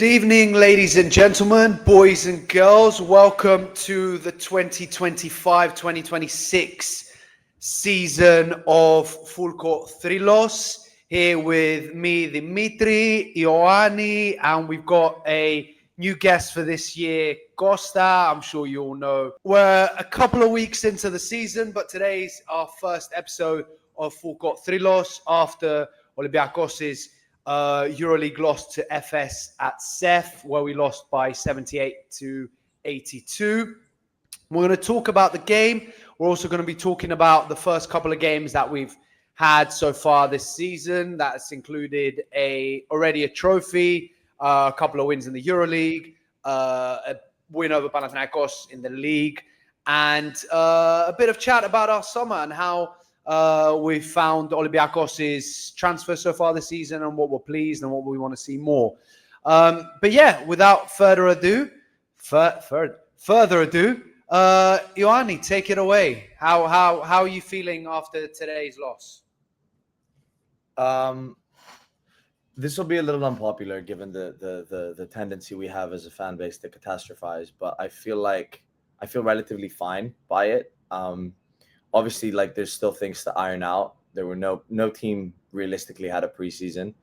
Good evening, ladies and gentlemen, boys and girls. Welcome to the 2025-2026 season of Full Court Thrylos. Here with me, Dimitris, Ioannis, and we've got a new guest for this year, Costa. I'm sure you all know. We're a couple of weeks into the season, but today's our first episode of Full Court Thrylos after Olympiacos' Euroleague lost to Efes at CEF, where we lost by 78-82. We're going to talk about the game. We're also going to be talking about the first couple of games that we've had so far this season. That's included already a trophy, a couple of wins in the Euroleague, a win over Panathinaikos in the league, and a bit of chat about our summer and how we found Olympiacos' transfer so far this season and what we're pleased and what we want to see more. But yeah, without further ado, Ioannis, take it away. How are you feeling after today's loss? This will be a little unpopular given the tendency we have as a fan base to catastrophize, but I feel relatively fine by it. Obviously, there's still things to iron out. There were no team realistically had a preseason.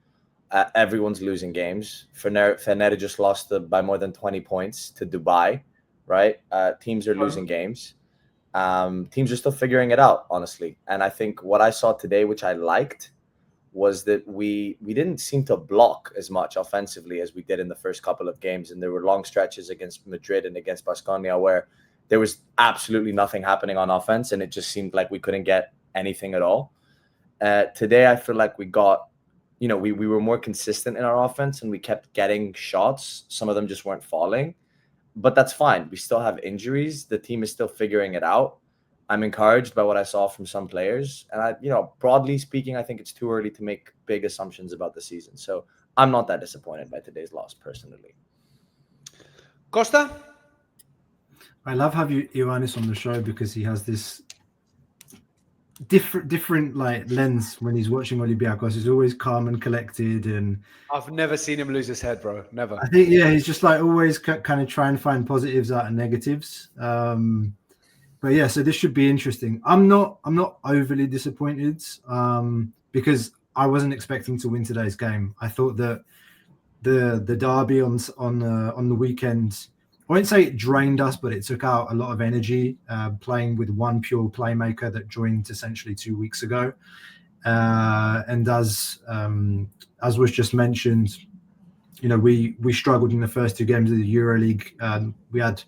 Everyone's losing games. Fener just lost by more than 20 points to Dubai, right? Teams are losing games. Teams are still figuring it out, honestly. And I think what I saw today, which I liked, was that we didn't seem to block as much offensively as we did in the first couple of games. And there were long stretches against Madrid and against Baskonia where there was absolutely nothing happening on offense, and it just seemed like we couldn't get anything at all. Today, I feel like we got, we were more consistent in our offense, and we kept getting shots. Some of them just weren't falling, but that's fine. We still have injuries. The team is still figuring it out. I'm encouraged by what I saw from some players, and broadly speaking, I think it's too early to make big assumptions about the season. So I'm not that disappointed by today's loss, personally. Costa? I love having Ioannis on the show because he has this different lens when he's watching Olympiacos. He's always calm and collected, and I've never seen him lose his head, bro. Never. I think he's just always kind of try and find positives out of negatives. But yeah, so this should be interesting. I'm not overly disappointed because I wasn't expecting to win today's game. I thought that the derby on the weekend, I wouldn't say it drained us, but it took out a lot of energy playing with one pure playmaker that joined essentially 2 weeks ago. And as was just mentioned, we struggled in the first two games of the Euroleague. We had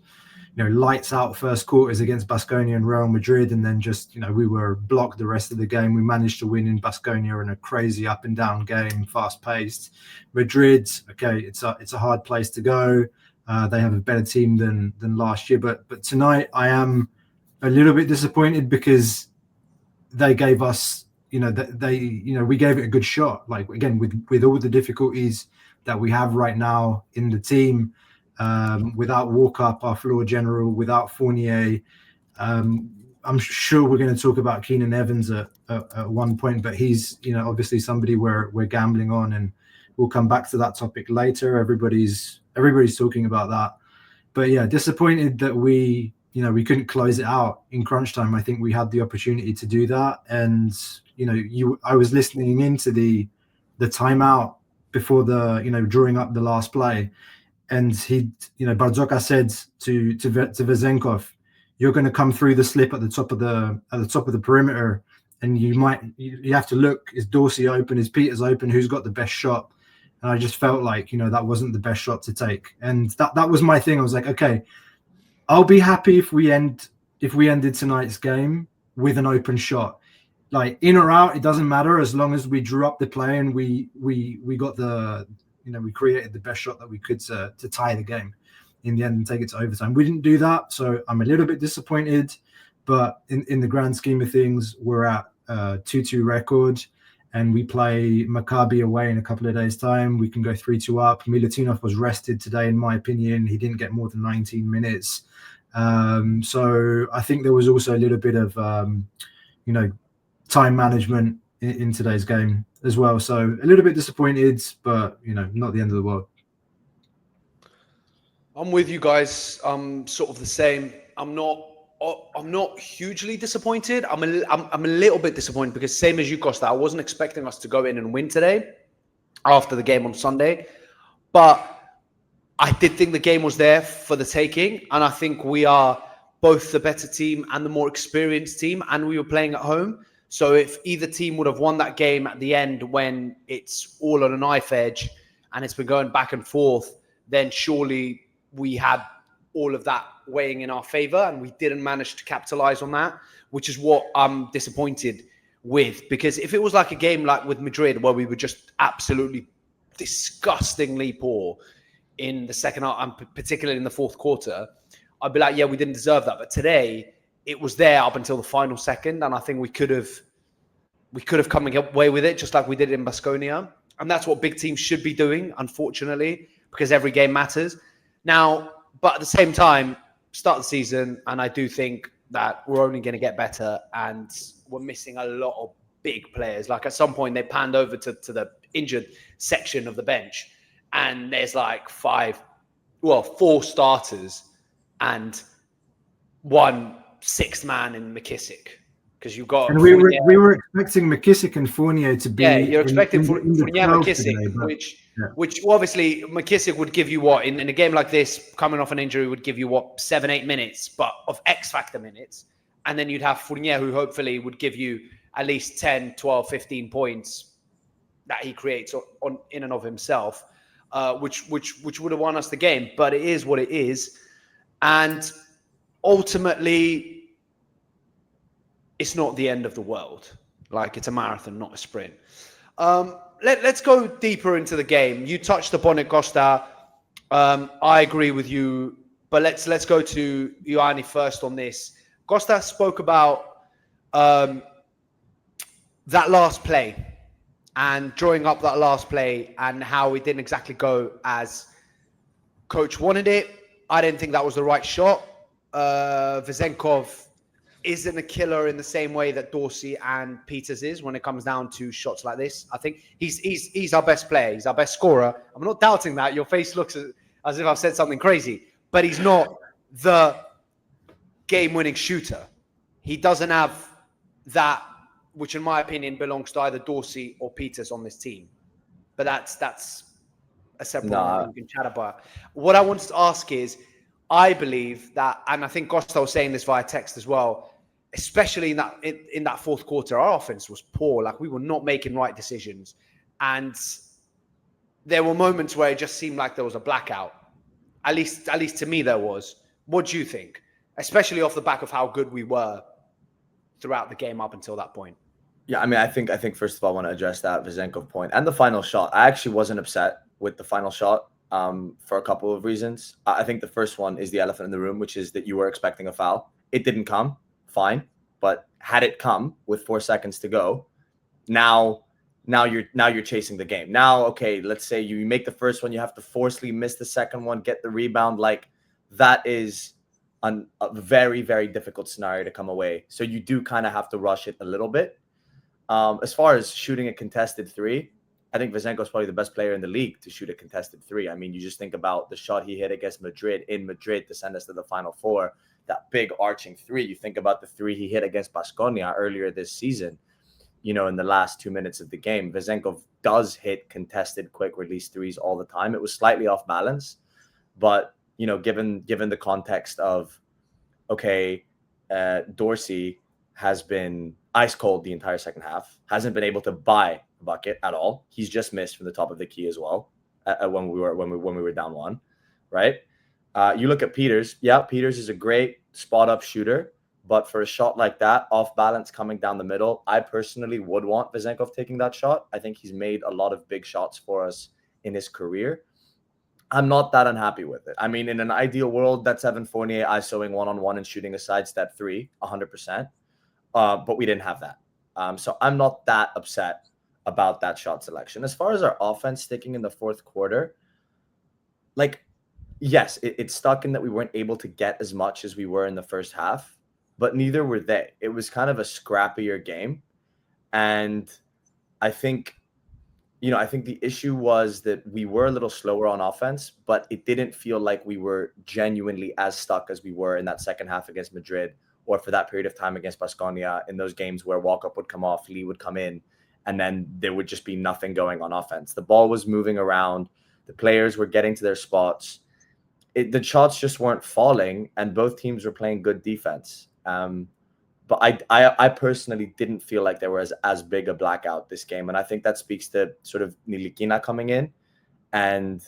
lights out first quarters against Baskonia and Real Madrid, and then just we were blocked the rest of the game. We managed to win in Baskonia in a crazy up and down game, fast paced. Madrid, okay, it's a hard place to go. They have a better team than last year, but tonight I am a little bit disappointed because they gave us, we gave it a good shot. Again, with all the difficulties that we have right now in the team, without Walkup, our floor general, without Fournier, I'm sure we're going to talk about Keenan Evans at one point, but he's obviously somebody we're gambling on, and we'll come back to that topic later. Everybody's talking about that, but yeah, disappointed that we couldn't close it out in crunch time. I think we had the opportunity to do that, and I was listening into the timeout before the drawing up the last play, and Bartzokas said to Vezenkov, "You're going to come through the slip at the top of the perimeter, and you have to look. Is Dorsey open? Is Peters open? Who's got the best shot?" And I just felt like, that wasn't the best shot to take. And that was my thing. I was like, okay, I'll be happy if we ended tonight's game with an open shot. In or out, it doesn't matter as long as we drew up the play and we got we created the best shot that we could to tie the game in the end and take it to overtime. We didn't do that, so I'm a little bit disappointed. But in the grand scheme of things, we're at 2-2 record. And we play Maccabi away in a couple of days' time. We can go 3-2 up. Milutinov was rested today, in my opinion. He didn't get more than 19 minutes. So I think there was also a little bit of, time management in today's game as well. So a little bit disappointed, but, not the end of the world. I'm with you guys. I'm sort of the same. I'm not hugely disappointed. I'm a little bit disappointed because same as you, Costa, I wasn't expecting us to go in and win today after the game on Sunday. But I did think the game was there for the taking. And I think we are both the better team and the more experienced team. And we were playing at home. So if either team would have won that game at the end when it's all on a knife edge and it's been going back and forth, then surely we had all of that weighing in our favor. And we didn't manage to capitalize on that, which is what I'm disappointed with. Because if it was like a game like with Madrid where we were just absolutely disgustingly poor in the second half, and particularly in the fourth quarter, I'd be like, yeah, we didn't deserve that. But today, it was there up until the final second, and I think we could have come away with it just like we did in Baskonia. And that's what big teams should be doing, unfortunately, because every game matters. Now, but at the same time, start the season, and I do think that we're only going to get better, and we're missing a lot of big players. Like at some point, they panned over to the injured section of the bench, and there's like 4 starters and 1 sixth man in McKissick, because you've got. And we were expecting McKissick and Fournier to be. Yeah, you're expecting Fournier, McKissick, today, which obviously McKissick would give you what in a game like this, coming off an injury, would give you what 7-8 minutes, but of X factor minutes, and then you'd have Fournier, who hopefully would give you at least 10, 12, 15 points that he creates on in and of himself, which would have won us the game. But it is what it is, and ultimately, it's not the end of the world. Like, it's a marathon, not a sprint. Let's go deeper into the game. You touched upon it, Costa. I agree with you, but let's go to Ioannis first on this. Costa spoke about that last play and drawing up that last play and how it didn't exactly go as coach wanted it. I didn't think that was the right shot. Vezenkov isn't a killer in the same way that Dorsey and Peters is when it comes down to shots like this. I think he's our best player. He's our best scorer. I'm not doubting that. Your face looks as if I've said something crazy, but he's not the game-winning shooter. He doesn't have that, which in my opinion belongs to either Dorsey or Peters on this team. But that's a separate one we can chat about. What I wanted to ask is, I believe that, and I think Costa was saying this via text as well, especially in that fourth quarter, our offense was poor. Like, we were not making right decisions. And there were moments where it just seemed like there was a blackout. At least to me there was. What do you think? Especially off the back of how good we were throughout the game up until that point. Yeah, I mean, I think first of all, I want to address that Vezenkov point and the final shot. I actually wasn't upset with the final shot for a couple of reasons. I think the first one is the elephant in the room, which is that you were expecting a foul. It didn't come, fine, but had it come with 4 seconds to go, now you're chasing the game. Now, okay, let's say you make the first one, you have to forcefully miss the second one, get the rebound. Like, that is a very, very difficult scenario to come away. So you do kind of have to rush it a little bit. As far as shooting a contested three, I think Vezenkov is probably the best player in the league to shoot a contested three. I mean, you just think about the shot he hit against Madrid in Madrid to send us to the Final Four, that big arching three. You think about the three he hit against Baskonia earlier this season, in the last 2 minutes of the game. Vezenkov does hit contested quick release threes all the time. It was slightly off balance, but, given the context of, okay, Dorsey has been ice cold the entire second half, hasn't been able to buy a bucket at all. He's just missed from the top of the key as well when we were down one, right? You look at Peters. Yeah, Peters is a great spot up shooter, but for a shot like that, off balance coming down the middle, I personally would want Vezenkov taking that shot. I think he's made a lot of big shots for us in his career. I'm not that unhappy with it. I mean, in an ideal world, that's Evan Fournier isoing one-on-one and shooting a sidestep three, 100%. But we didn't have that. So I'm not that upset about that shot selection. As far as our offense sticking in the fourth quarter, like, yes, it's stuck in that we weren't able to get as much as we were in the first half, but neither were they. It was kind of a scrappier game. And I think I think the issue was that we were a little slower on offense, but it didn't feel like we were genuinely as stuck as we were in that second half against Madrid, or for that period of time against Baskonia, in those games where Walkup would come off, Lee would come in, and then there would just be nothing going on offense. The ball was moving around. The players were getting to their spots. The shots just weren't falling, and both teams were playing good defense. But I personally didn't feel like there was as big a blackout this game. And I think that speaks to sort of Ntilikina coming in. And,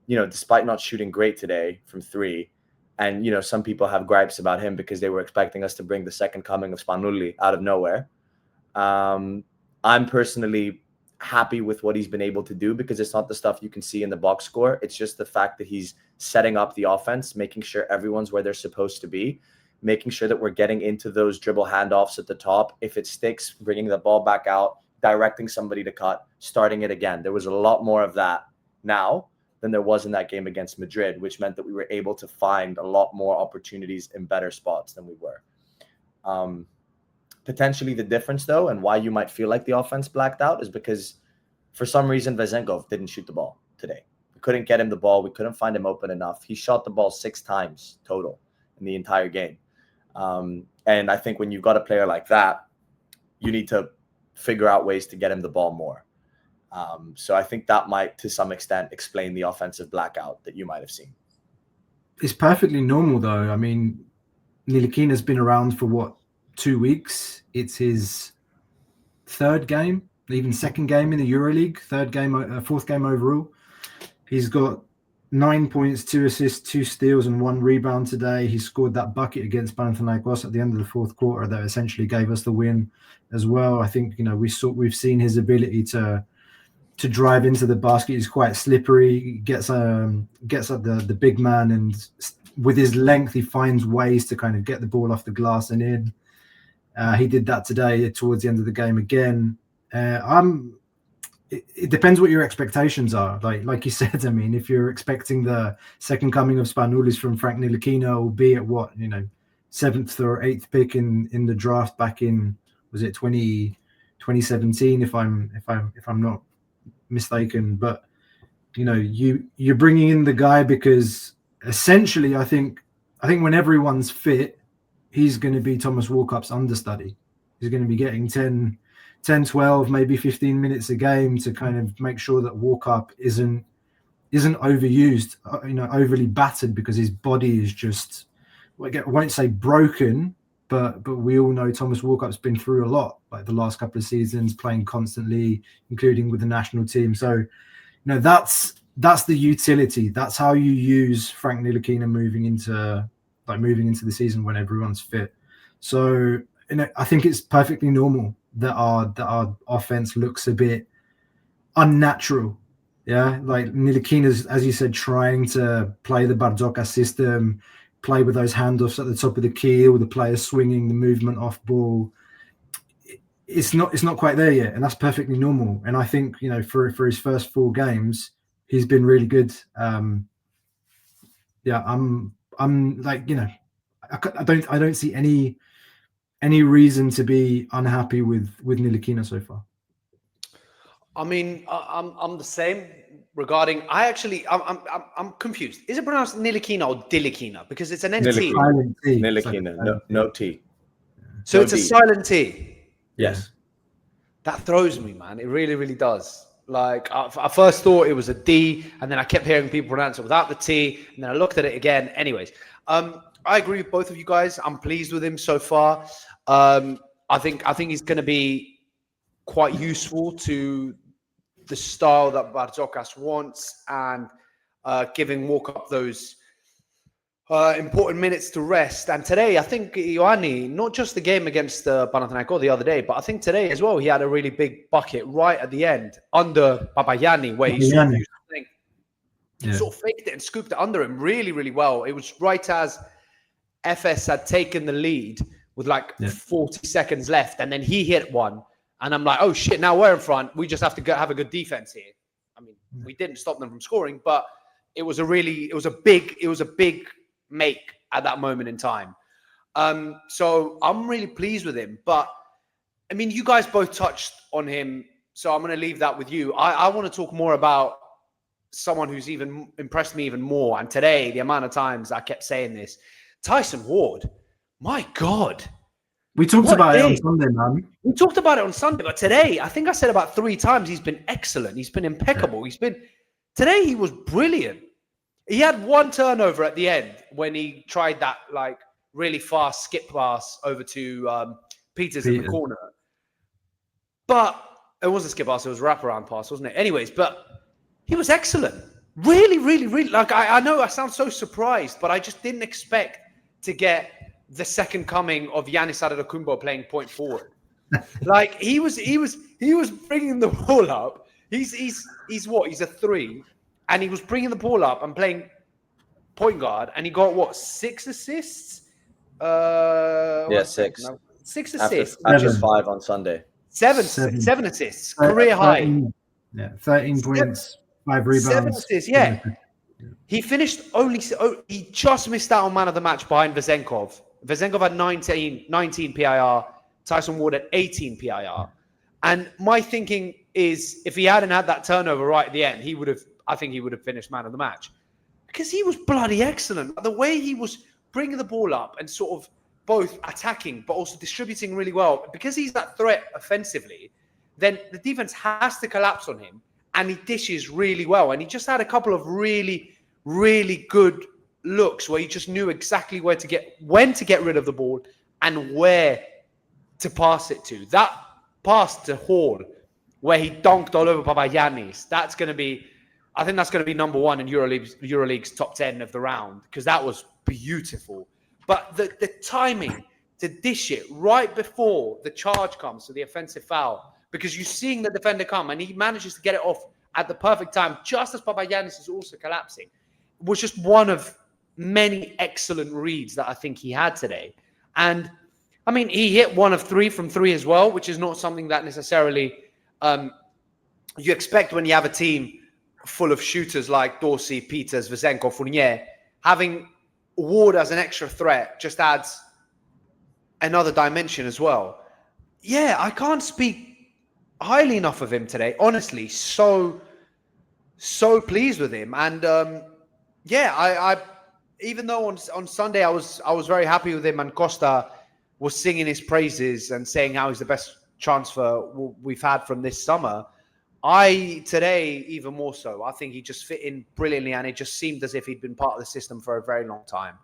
despite not shooting great today from 3, and, some people have gripes about him because they were expecting us to bring the second coming of Spanoulis out of nowhere. I'm personally happy with what he's been able to do, because it's not the stuff you can see in the box score. It's just the fact that he's setting up the offense, making sure everyone's where they're supposed to be, making sure that we're getting into those dribble handoffs at the top. If it sticks, bringing the ball back out, directing somebody to cut, starting it again. There was a lot more of that now than there was in that game against Madrid, which meant that we were able to find a lot more opportunities in better spots than we were. Potentially the difference, though, and why you might feel like the offense blacked out, is because for some reason Vezenkov didn't shoot the ball today. We couldn't get him the ball. We couldn't find him open enough. He shot the ball 6 times total in the entire game. And I think when you've got a player like that, you need to figure out ways to get him the ball more. So I think that might, to some extent, explain the offensive blackout that you might have seen. It's perfectly normal, though. I mean, Ntilikina's been around for 2 weeks. It's his 3rd game, even 2nd game in the Euroleague, 4th game overall. He's got 9 points, 2 assists, 2 steals, and 1 rebound today. He scored that bucket against Panathinaikos at the end of the 4th quarter that essentially gave us the win as well. I think we've seen his ability to drive into the basket. He's quite slippery. He gets at the big man, and with his length, he finds ways to kind of get the ball off the glass and in. He did that today towards the end of the game again. It depends what your expectations are. Like you said, I mean, if you're expecting the second coming of Spanoulis from Frank Ntilikina, albeit 7th or 8th pick in the draft back in, was it 2017, if I'm not mistaken. But you're bringing in the guy because essentially I think when everyone's fit, he's going to be Thomas Walkup's understudy. He's going to be getting 10, 12, maybe 15 minutes a game to kind of make sure that Walkup isn't overused, overly battered, because his body is just, I won't say broken, but we all know Thomas Walkup's been through a lot, like the last couple of seasons, playing constantly, including with the national team. So, that's the utility. That's how you use Frank Ntilikina moving into the season when everyone's fit. So, I think it's perfectly normal that our offense looks a bit unnatural. Yeah, like Ntilikina's, as you said, trying to play the Bartzokas system, play with those handoffs at the top of the key, all the players swinging, the movement off ball. It's not quite there yet, and that's perfectly normal. And I think for his first 4 games, he's been really good. I'm like I don't see any reason to be unhappy with Ntilikina so far. I mean, I'm the same regarding. I'm confused. Is it pronounced Ntilikina or Dilikina? Because it's an NT. Ntilikina, no T. So no it's D. a silent T. Yes. That throws me, man. It really, really does. Like I first thought it was a D, and then I kept hearing people pronounce it without the T, and then I looked at it again. Anyways, I agree with both of you guys. I'm pleased with him so far. I think he's going to be quite useful to the style that Bartzokas wants, and giving Walkup those important minutes to rest. And today, I think Ioannis, not just the game against Panathinaikos the other day, but I think today as well, he had a really big bucket right at the end under Papanikolaou, where he sort of faked it and scooped it under him really, really well. It was right as Efes had taken the lead with 40 seconds left, and then he hit one. And I'm like, oh shit, now we're in front. We just have to have a good defense here. I mean, we didn't stop them from scoring, but it was a big make at that moment in time. So I'm really pleased with him. But I mean, you guys both touched on him So I'm going to leave that with you. I want to talk more about someone who's even impressed me even more. And today, the amount of times I kept saying this, Tyson Ward, my God. We talked about it on Sunday, man. We talked about it on Sunday, but today, I think I said about 3 times, he's been excellent. He's been impeccable. Today he was brilliant. He had 1 turnover at the end when he tried that like really fast skip pass over to Peters in the corner. But it wasn't a skip pass, it was a wraparound pass, wasn't it? Anyways, but he was excellent. Really, really, really. Like, I know I sound so surprised, but I just didn't expect to get the second coming of Giannis Antetokounmpo playing point forward. Like, he was bringing the ball up. He's what? He's a 3. And he was bringing the ball up and playing point guard. And he got, what, 6 assists? 6. No, 6 assists. After 5 on Sunday. 7 assists. Career high. 13 points, 5 rebounds. 7 assists, yeah. He finished he just missed out on man of the match behind Vezenkov. Vezenkov had 19 PIR. Tyson Ward had 18 PIR. And my thinking is, if he hadn't had that turnover right at the end, I think he would have finished man of the match. Because he was bloody excellent. The way he was bringing the ball up and sort of both attacking but also distributing really well. Because he's that threat offensively, then the defense has to collapse on him, and he dishes really well. And he just had a couple of really, really good looks where he just knew exactly when to get rid of the ball and where to pass it to. That pass to Hall, where he dunked all over Papanikolaou, I think that's going to be number 1 in Euroleague's top 10 of the round, because that was beautiful. But the timing to dish it right before the charge comes to the offensive foul, because you're seeing the defender come and he manages to get it off at the perfect time, just as Papanikolaou is also collapsing, was just one of many excellent reads that I think he had today. And I mean, he hit 1 of 3 from 3 as well, which is not something that necessarily you expect when you have a team full of shooters like Dorsey, Peters, Vezenkov, Fournier. Having Ward as an extra threat just adds another dimension as well. Yeah, I can't speak highly enough of him today. Honestly, so pleased with him. And I even though on Sunday I was very happy with him, and Costa was singing his praises and saying how he's the best transfer we've had from this summer, today even more so. I think he just fit in brilliantly, and it just seemed as if he'd been part of the system for a very long time.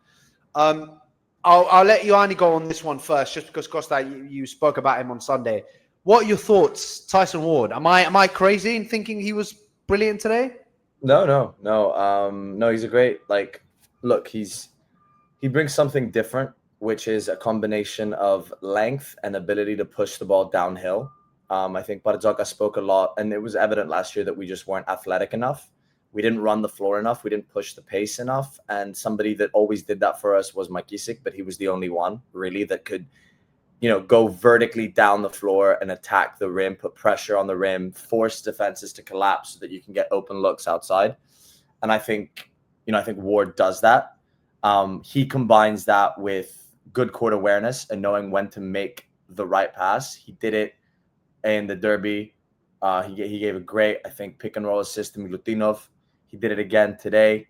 I'll let Ioannis go on this one first, just because Costa, you spoke about him on Sunday. What are your thoughts, Tyson Ward? Am I crazy in thinking he was brilliant today? No. He's a great, look, he brings something different, which is a combination of length and ability to push the ball downhill. I think Bartzokas spoke a lot, and it was evident last year that we just weren't athletic enough. We didn't run the floor enough. We didn't push the pace enough. And somebody that always did that for us was McKissick, but he was the only one really that could, go vertically down the floor and attack the rim, put pressure on the rim, force defenses to collapse so that you can get open looks outside. And I think Ward does that. He combines that with good court awareness and knowing when to make the right pass. He did it in the derby. He gave a great, I think, pick and roll assist to Milutinov. He did it again today.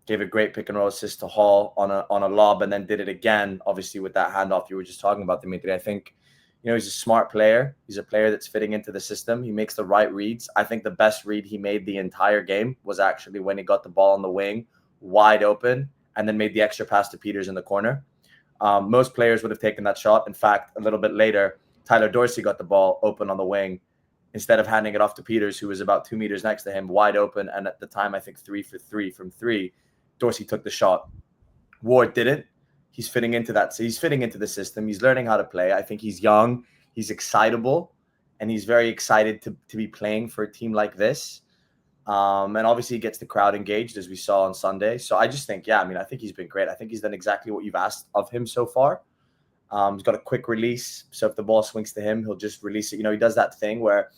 Gave a great pick and roll assist to Hall on a lob, and then did it again, obviously, with that handoff you were just talking about, Dimitri. I think, he's a smart player. He's a player that's fitting into the system. He makes the right reads. I think the best read he made the entire game was actually when he got the ball on the wing, wide open, and then made the extra pass to Peters in the corner. Most players would have taken that shot. In fact, a little bit later, Tyler Dorsey got the ball open on the wing instead of handing it off to Peters, who was about 2 meters next to him, wide open. And at the time, I think 3 for 3 from 3, Dorsey took the shot. Ward didn't. He's fitting into that. So he's fitting into the system. He's learning how to play. I think he's young. He's excitable. And he's very excited to be playing for a team like this. And obviously he gets the crowd engaged, as we saw on Sunday. So I just think, I think he's been great. I think he's done exactly what you've asked of him so far. He's got a quick release. So if the ball swings to him, he'll just release it. He does that thing where,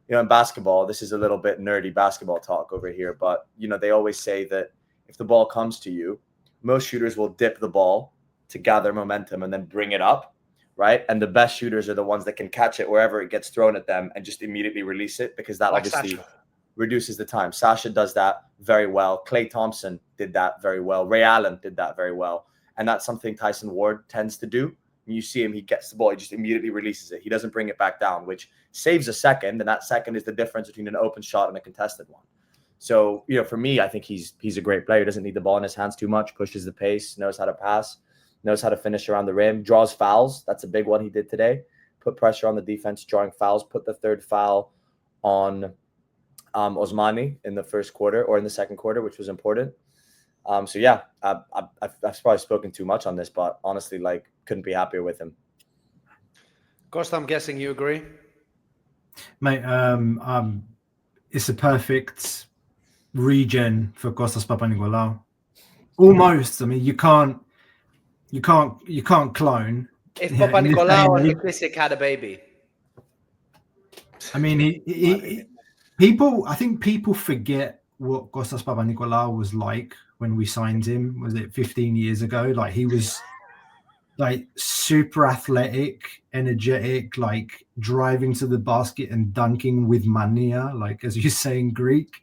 in basketball, this is a little bit nerdy basketball talk over here, but, they always say that if the ball comes to you, most shooters will dip the ball to gather momentum and then bring it up. right? And the best shooters are the ones that can catch it wherever it gets thrown at them and just immediately release it, because that obviously reduces the time. Sasha does that very well. Klay Thompson did that very well. Ray Allen did that very well. And that's something Tyson Ward tends to do. When you see him, he gets the ball, he just immediately releases it. He doesn't bring it back down, which saves a second. And that second is the difference between an open shot and a contested one. So, you know, for me, I think he's a great player. He doesn't need the ball in his hands too much, pushes the pace, knows how to pass, knows how to finish around the rim, draws fouls. That's a big one he did today. Put pressure on the defense, drawing fouls, put the third foul on Osmani in the first quarter or in the second quarter, which was important. So yeah, I've probably spoken too much on this, but honestly, like, couldn't be happier with him. Costa, I'm guessing you agree, mate. It's a perfect regen for Kostas Papanikolaou. Almost. I mean, you can't clone. If Papanikolaou and Niklisic had a baby. I mean, I think people forget what Kostas Papanikolaou was like when we signed him. Was it 15 years ago? Like, he was like super athletic, energetic, like driving to the basket and dunking with mania, like, as you say in Greek.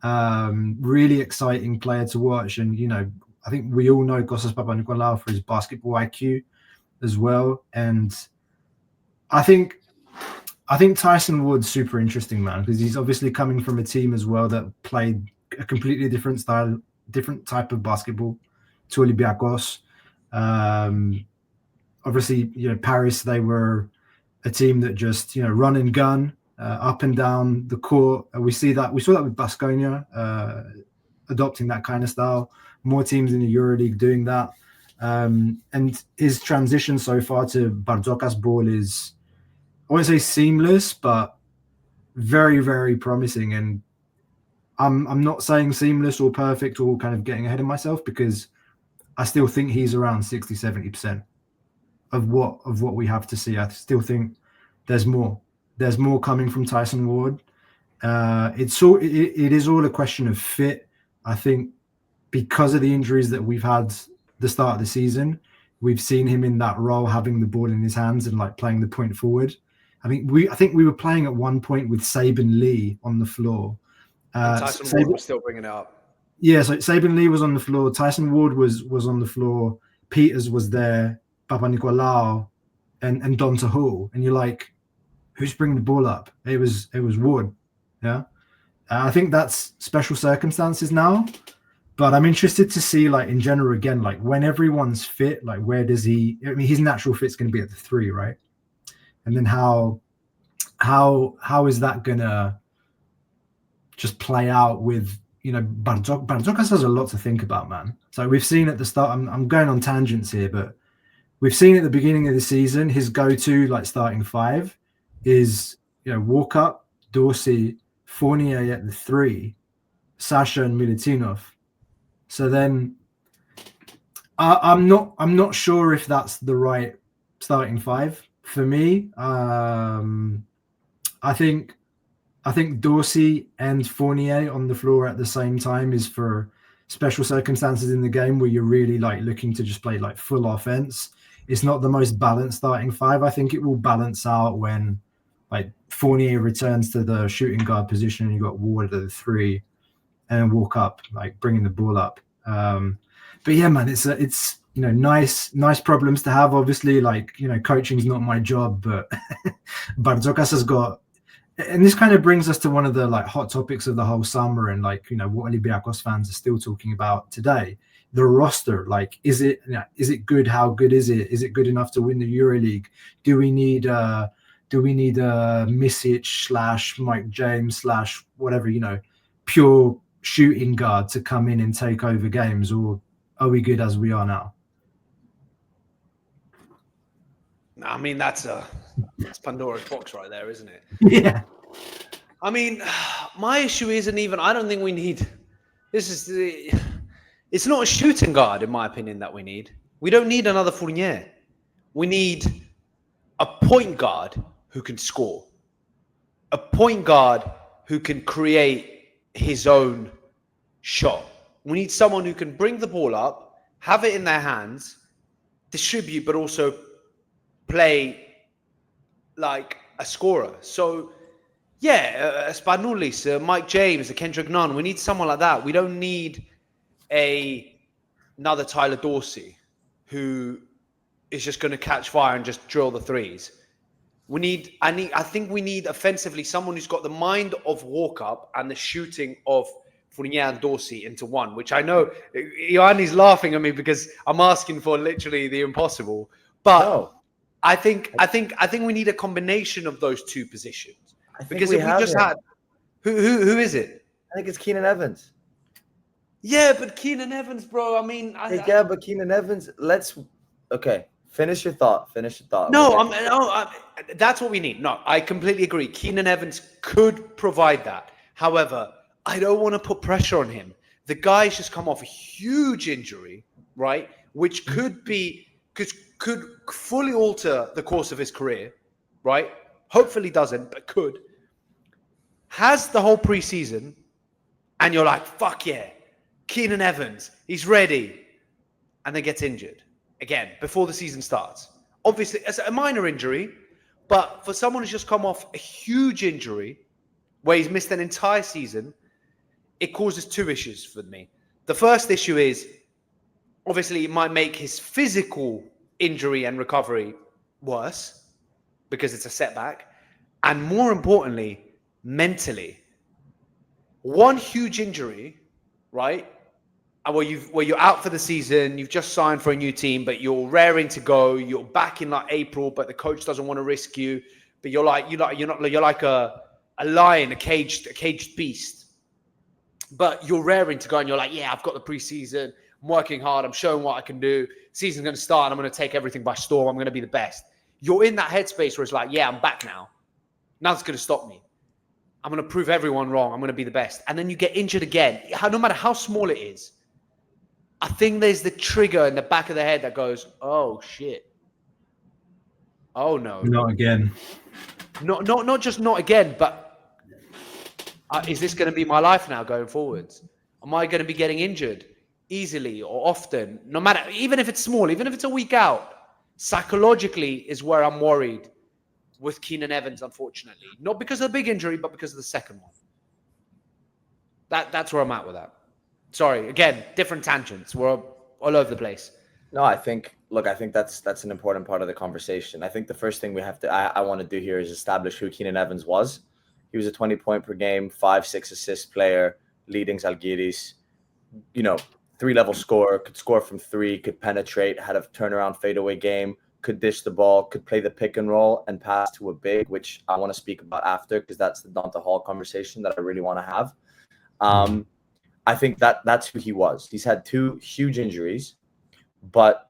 Really exciting player to watch. And, you know, I think we all know Kostas Papanikolaou for his basketball IQ as well. And I think Tyson Ward's super interesting, man, because he's obviously coming from a team as well that played a completely different style, different type of basketball to Olympiacos. Obviously, you know, Paris, they were a team that just, you know, run and gun up and down the court. We saw that with Baskonia adopting that kind of style. More teams in the Euroleague doing that. And his transition so far to Bartzokas ball is, I won't say seamless, but very, very promising. And I'm not saying seamless or perfect or kind of getting ahead of myself, because I still think he's around 60-70% of what we have to see. I still think there's more. There's more coming from Tyson Ward. It is all a question of fit. I think because of the injuries that we've had the start of the season, we've seen him in that role, having the ball in his hands and like playing the point forward. I think we were playing at one point with Saben Lee on the floor. Tyson Ward was still bringing it up. Yeah, so Saben Lee was on the floor. Tyson Ward was on the floor. Peters was there. Papanikolaou and Donta Hall. And you're like, who's bringing the ball up? It was Ward. Yeah. I think that's special circumstances now. But I'm interested to see, like, in general, again, like, when everyone's fit, like, where does he? I mean, his natural fit's going to be at the 3, right? And then how is that gonna just play out with, you know, Bartzokas has a lot to think about, man. So we've seen at the start. I'm going on tangents here, but we've seen at the beginning of the season his go-to, like, starting 5 is, you know, Walkup, Dorsey, Fournier at the 3, Sasha and Milutinov. So then I'm not sure if that's the right starting 5 for me. I think Dorsey and Fournier on the floor at the same time is for special circumstances in the game where you're really, like, looking to just play, like, full offense. It's not the most balanced starting 5. I think it will balance out when, like, Fournier returns to the shooting guard position and you got Ward at the 3 and walk up, like, bringing the ball up. But yeah, man, it's you know, nice problems to have. Obviously, like, you know, coaching's not my job, but Bartzokas has got, and this kind of brings us to one of the, like, hot topics of the whole summer, and, like, you know, what Olympiacos fans are still talking about today. The roster, like, is it good? How good is it? Is it good enough to win the Euroleague? Do we need a Misic / Mike James / whatever, you know, pure shooting guard to come in and take over games, or are we good as we are now? I mean, that's Pandora's box right there, isn't it? Yeah. I mean, my issue isn't even, I don't think we need, it's not a shooting guard, in my opinion, that we need. We don't need another Fournier. We need a point guard who can score. A point guard who can create his own shot. We need someone who can bring the ball up, have it in their hands, distribute, but also play like a scorer. So, yeah, Spanulis, Mike James, Kendrick Nunn. We need someone like that. We don't need another Tyler Dorsey who is just going to catch fire and just drill the threes. I think we need offensively someone who's got the mind of Walkup and the shooting of Fournier and Dorsey into one, which I know Ioannis laughing at me because I'm asking for literally the impossible. But No. I think we need a combination of those two positions. Because we if we have just him. had who is it? I think it's Keenan Evans. Yeah, but Keenan Evans, bro. I mean, But Keenan Evans. Okay. Finish your thought. No, that's what we need. No, I completely agree. Keenan Evans could provide that. However, I don't want to put pressure on him. The guy's just come off a huge injury, right? Which could fully alter the course of his career, right? Hopefully doesn't, but could. Has the whole preseason, and you're like, fuck yeah, Keenan Evans, he's ready, and then gets injured again before the season starts. Obviously, it's a minor injury, but for someone who's just come off a huge injury where he's missed an entire season, it causes two issues for me. The first issue is, obviously, it might make his physical injury and recovery worse because it's a setback. And more importantly, mentally. One huge injury, right? Where you're out for the season, you've just signed for a new team, but you're raring to go. You're back in like April, but the coach doesn't want to risk you. But you're like a lion, a caged beast. But you're raring to go, and you're like, yeah, I've got the preseason. I'm working hard. I'm showing what I can do. Season's going to start, and I'm going to take everything by storm. I'm going to be the best. You're in that headspace where it's like, yeah, I'm back now. Nothing's going to stop me. I'm going to prove everyone wrong. I'm going to be the best. And then you get injured again. No matter how small it is, I think there's the trigger in the back of the head that goes, oh, shit. Oh, no. Not again. Not just not again, but is this going to be my life now going forwards? Am I going to be getting injured easily or often? No matter, even if it's small, even if it's a week out, psychologically is where I'm worried with Keenan Evans, unfortunately. Not because of the big injury, but because of the second one. That's where I'm at with that. Sorry, again, different tangents. We're all over the place. No, I think that's an important part of the conversation. I think the first thing I want to do here is establish who Keenan Evans was. He was a 20-point per game, 5-6 assist player, leading Zalgiris, 3-level scorer, could score from three, could penetrate, had a turnaround fadeaway game, could dish the ball, could play the pick and roll and pass to a big, which I want to speak about after because that's the Dante Hall conversation that I really want to have. I think that's who he was. He's had two huge injuries, but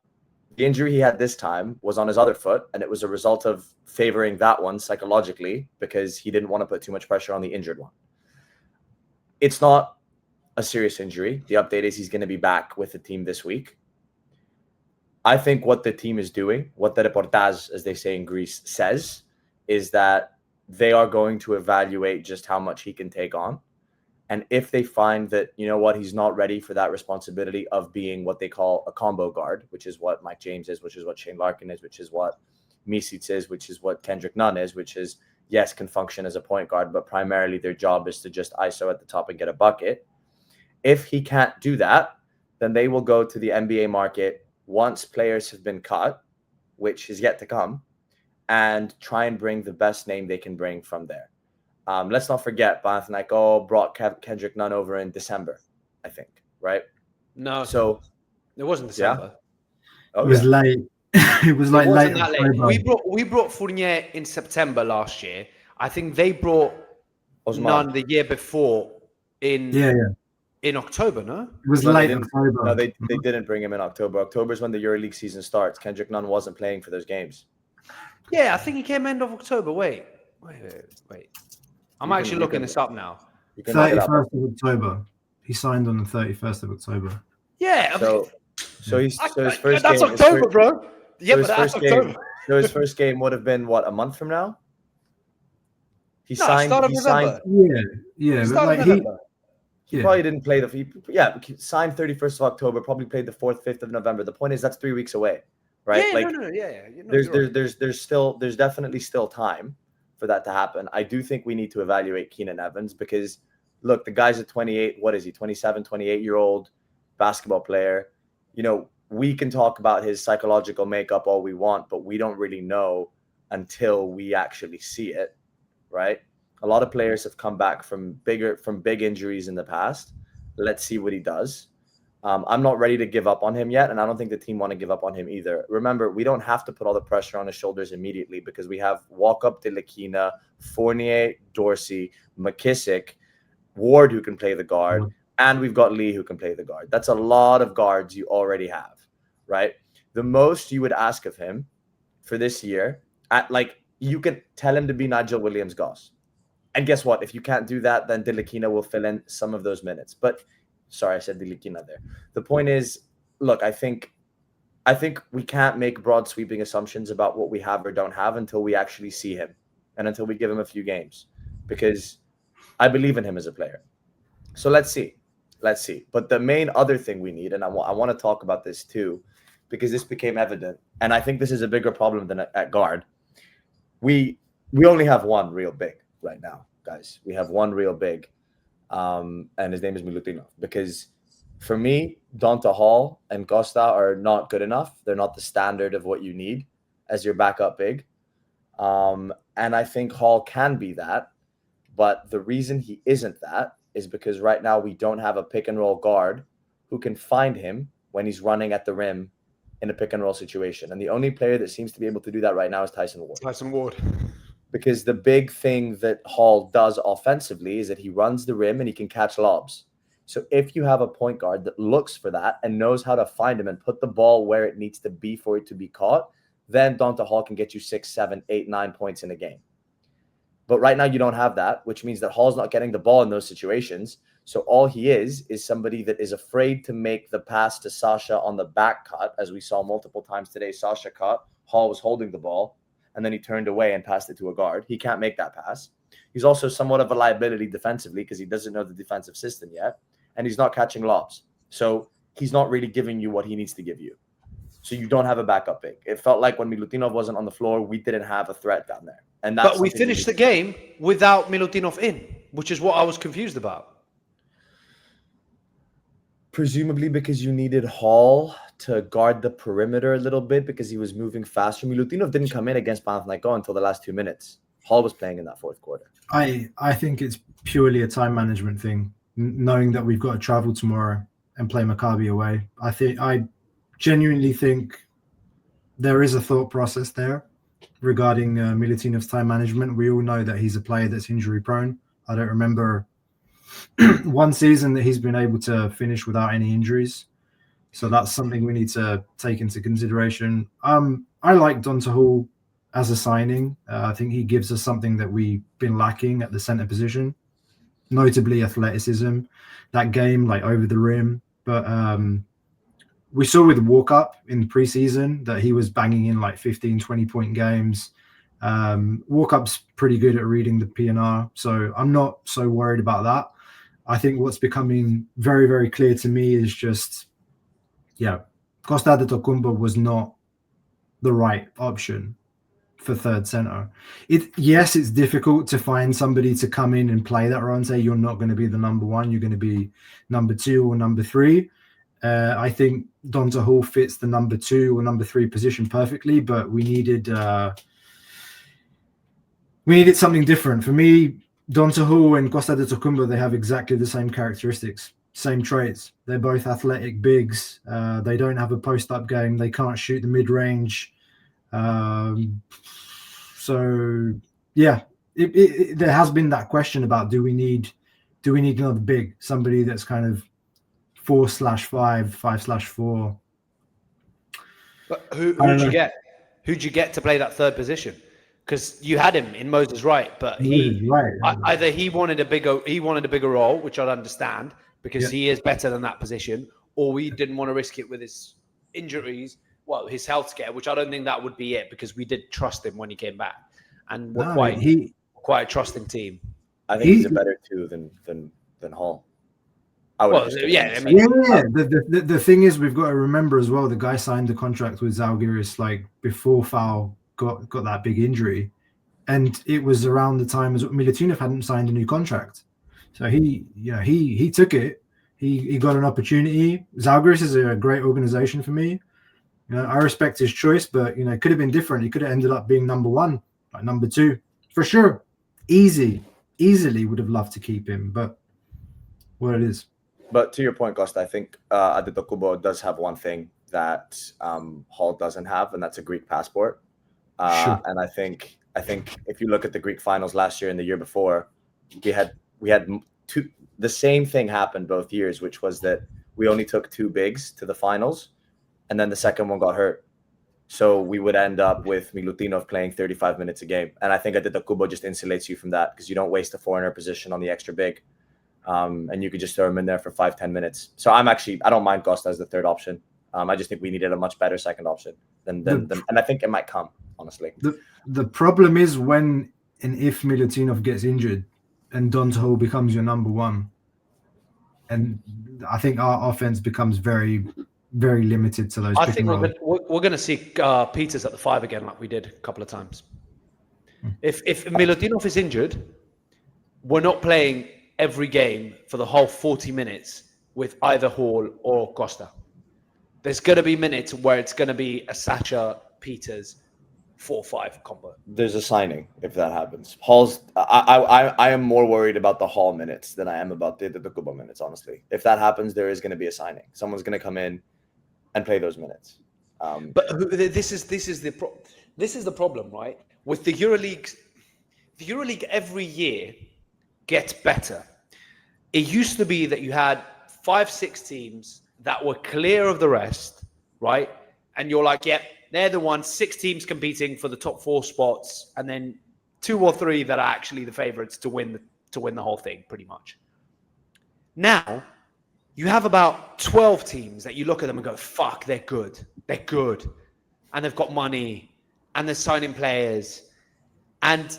the injury he had this time was on his other foot, and it was a result of favoring that one psychologically because he didn't want to put too much pressure on the injured one. It's not a serious injury. The update is he's going to be back with the team this week. I think what the team is doing, what the reportage, as they say in Greece, says, is that they are going to evaluate just how much he can take on. And if they find that, he's not ready for that responsibility of being what they call a combo guard, which is what Mike James is, which is what Shane Larkin is, which is what Misic is, which is what Kendrick Nunn is, which is, yes, can function as a point guard, but primarily their job is to just ISO at the top and get a bucket. If he can't do that, then they will go to the NBA market once players have been cut, which is yet to come, and try and bring the best name they can bring from there. Let's not forget, Panathinaikos brought Kendrick Nunn over in December, I think, right? No. So it wasn't December. Yeah? It was late. It was like late. We brought Fournier in September last year. I think they brought Nunn the year before in October, no? It was late October. No, they didn't bring him in October. October is when the Euroleague season starts. Kendrick Nunn wasn't playing for those games. Yeah, I think he came end of October. Wait. I'm actually looking this up now. 31st of October. He signed on the 31st of October. Yeah. So his first that's game, October, bro. Yeah, but that's October. So his first game would have been what, a month from now? He signed. Yeah. He probably didn't play he signed 31st of October. Probably played the 4th, 5th of November. The point is that's 3 weeks away. right? Yeah, Like there's there's definitely still time for that to happen. I do think we need to evaluate Keenan Evans because look, the guy's a 28, what is he, 27, 28-year-old basketball player. You know, we can talk about his psychological makeup all we want, but we don't really know until we actually see it, right? A lot of players have come back from big injuries in the past. Let's see what he does. I'm not ready to give up on him yet, and I don't think the team want to give up on him either. Remember, we don't have to put all the pressure on his shoulders immediately because we have Walkup, Ntilikina, Fournier, Dorsey, McKissick, Ward who can play the guard, and we've got Lee who can play the guard. That's a lot of guards you already have, right? The most you would ask of him for this year, you can tell him to be Nigel Williams-Goss. And guess what? If you can't do that, then Ntilikina will fill in some of those minutes. But sorry, I said Ntilikina there. The point is, look, I think we can't make broad sweeping assumptions about what we have or don't have until we actually see him and until we give him a few games, because I believe in him as a player. So let's see. But the main other thing we need, and I want to talk about this too, because this became evident, and I think this is a bigger problem than at guard. We only have one real big right now, guys. We have one real big, and his name is Milutinov. Because for me, Donta Hall and Costa are not good enough. They're not the standard of what you need as your backup big. And I think Hall can be that. But the reason he isn't that is because right now we don't have a pick and roll guard who can find him when he's running at the rim in a pick and roll situation. And the only player that seems to be able to do that right now is Tyson Ward. Because the big thing that Hall does offensively is that he runs the rim and he can catch lobs. So if you have a point guard that looks for that and knows how to find him and put the ball where it needs to be for it to be caught, then Donta Hall can get you 6, 7, 8, 9 points in a game. But right now you don't have that, which means that Hall's not getting the ball in those situations. So all he is somebody that is afraid to make the pass to Sasha on the back cut, as we saw multiple times today. Sasha cut, Hall was holding the ball, and then he turned away and passed it to a guard. He can't make that pass. He's also somewhat of a liability defensively because he doesn't know the defensive system yet, and he's not catching lobs. So he's not really giving you what he needs to give you. So you don't have a backup big. It felt like when Milutinov wasn't on the floor, we didn't have a threat down there. And that's but we finished the game without Milutinov in, which is what I was confused about. Presumably because you needed Hall to guard the perimeter a little bit because he was moving faster. Milutinov didn't come in against Panathinaikos until the last 2 minutes. Hall was playing in that fourth quarter. I think it's purely a time management thing, knowing that we've got to travel tomorrow and play Maccabi away. I genuinely think there is a thought process there regarding Milutinov's time management. We all know that he's a player that's injury prone. I don't remember one season that he's been able to finish without any injuries. So that's something we need to take into consideration. I like Donta Hall as a signing. I think he gives us something that we've been lacking at the center position, notably athleticism, that game like over the rim. But we saw with Walkup in preseason that he was banging in like 15, 20-point games. Walkup's pretty good at reading the PNR, so I'm not so worried about that. I think what's becoming very, very clear to me is just, Costa Antetokounmpo was not the right option for third center. Yes, it's difficult to find somebody to come in and play that role and say you're not going to be the number one, you're going to be number 2 or number 3. I think Donta Hall fits the number 2 or number 3 position perfectly, but we needed something different. For me, Donta Hall and Costa Antetokounmpo, they have exactly the same characteristics, same traits. They're both athletic bigs. They don't have a post-up game. They can't shoot the mid-range. There has been that question about do we need another big, somebody that's kind of 4/5, 5/4. But who'd you get? Who'd you get to play that third position? Because you had him in Moses Wright, but either he wanted a bigger role, which I'd understand because he is better than that position, or we didn't want to risk it with his injuries, his health scare, which I don't think that would be it because we did trust him when he came back, and we're quite a trusting team. I think he's a better 2 than Hall. I would Well, have just yeah, I mean, The thing is, we've got to remember as well, the guy signed the contract with Zalgiris like before Foul got that big injury, and it was around the time as Milutinov hadn't signed a new contract, so he took it. He got an opportunity. Zalgiris is a great organization for me. I respect his choice, but it could have been different. He could have ended up being number one, like number two, for sure. Easily would have loved to keep him, but what it is. But to your point, Costa, I think Antetokounmpo does have one thing that Hall doesn't have, and that's a Greek passport. Sure. And I think if you look at the Greek finals last year and the year before, we had two. The same thing happened both years, which was that we only took two bigs to the finals, and then the second one got hurt. So we would end up with Milutinov playing 35 minutes a game. And I think Antetokounmpo just insulates you from that because you don't waste a foreigner position on the extra big. And you could just throw him in there for 5-10 minutes. So I don't mind Costa as the third option. I just think we needed a much better second option than and I think it might come, honestly. The problem is when and if Milutinov gets injured and Donta Hall becomes your number one. And I think our offense becomes very, very limited to those. I think we're going to see Peters at the 5 again, like we did a couple of times. If Milutinov is injured, we're not playing every game for the whole 40 minutes with either Hall or Costa. There's going to be minutes where it's going to be a Sacha Peters 4-5 combo. There's a signing if that happens. Hall's. I am more worried about the Hall minutes than I am about the Kubo minutes. Honestly, if that happens, there is going to be a signing. Someone's going to come in and play those minutes. But this is the problem, right? With the Euroleague, every year gets better. It used to be that you had 5-6 teams that were clear of the rest, right? And you're like, yeah, they're the ones, 6 teams competing for the top 4 spots, and then 2 or 3 that are actually the favorites to win the whole thing, pretty much. Now, you have about 12 teams that you look at them and go, fuck, they're good. They're good. And they've got money, and they're signing players. And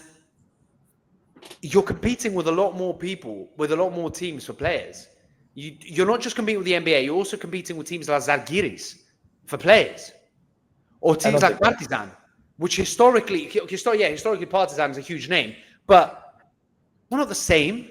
you're competing with a lot more people, with a lot more teams for players. You're not just competing with the NBA, you're also competing with teams like Zalgiris for players. Or teams like Partizan, which historically Partizan is a huge name, but we're not the same.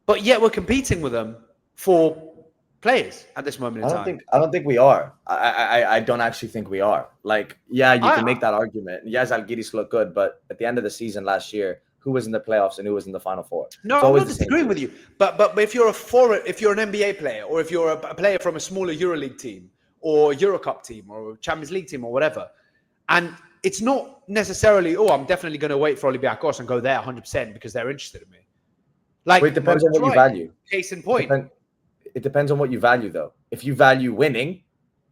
But yet we're competing with them for players at this moment in time. I don't think we are. I don't actually think we are. Like, yeah, you can make that argument. Yes, Zalgiris look good, but at the end of the season last year, who was in the playoffs and who was in the Final Four? No, I'm not disagreeing with you. But if you're if you're an NBA player, or if you're a player from a smaller EuroLeague team, or Eurocup team, or Champions League team, or whatever, and it's not necessarily, I'm definitely going to wait for Olympiacos and go there 100% because they're interested in me. Like, it depends on what you value. Case in point. It depends on what you value, though. If you value winning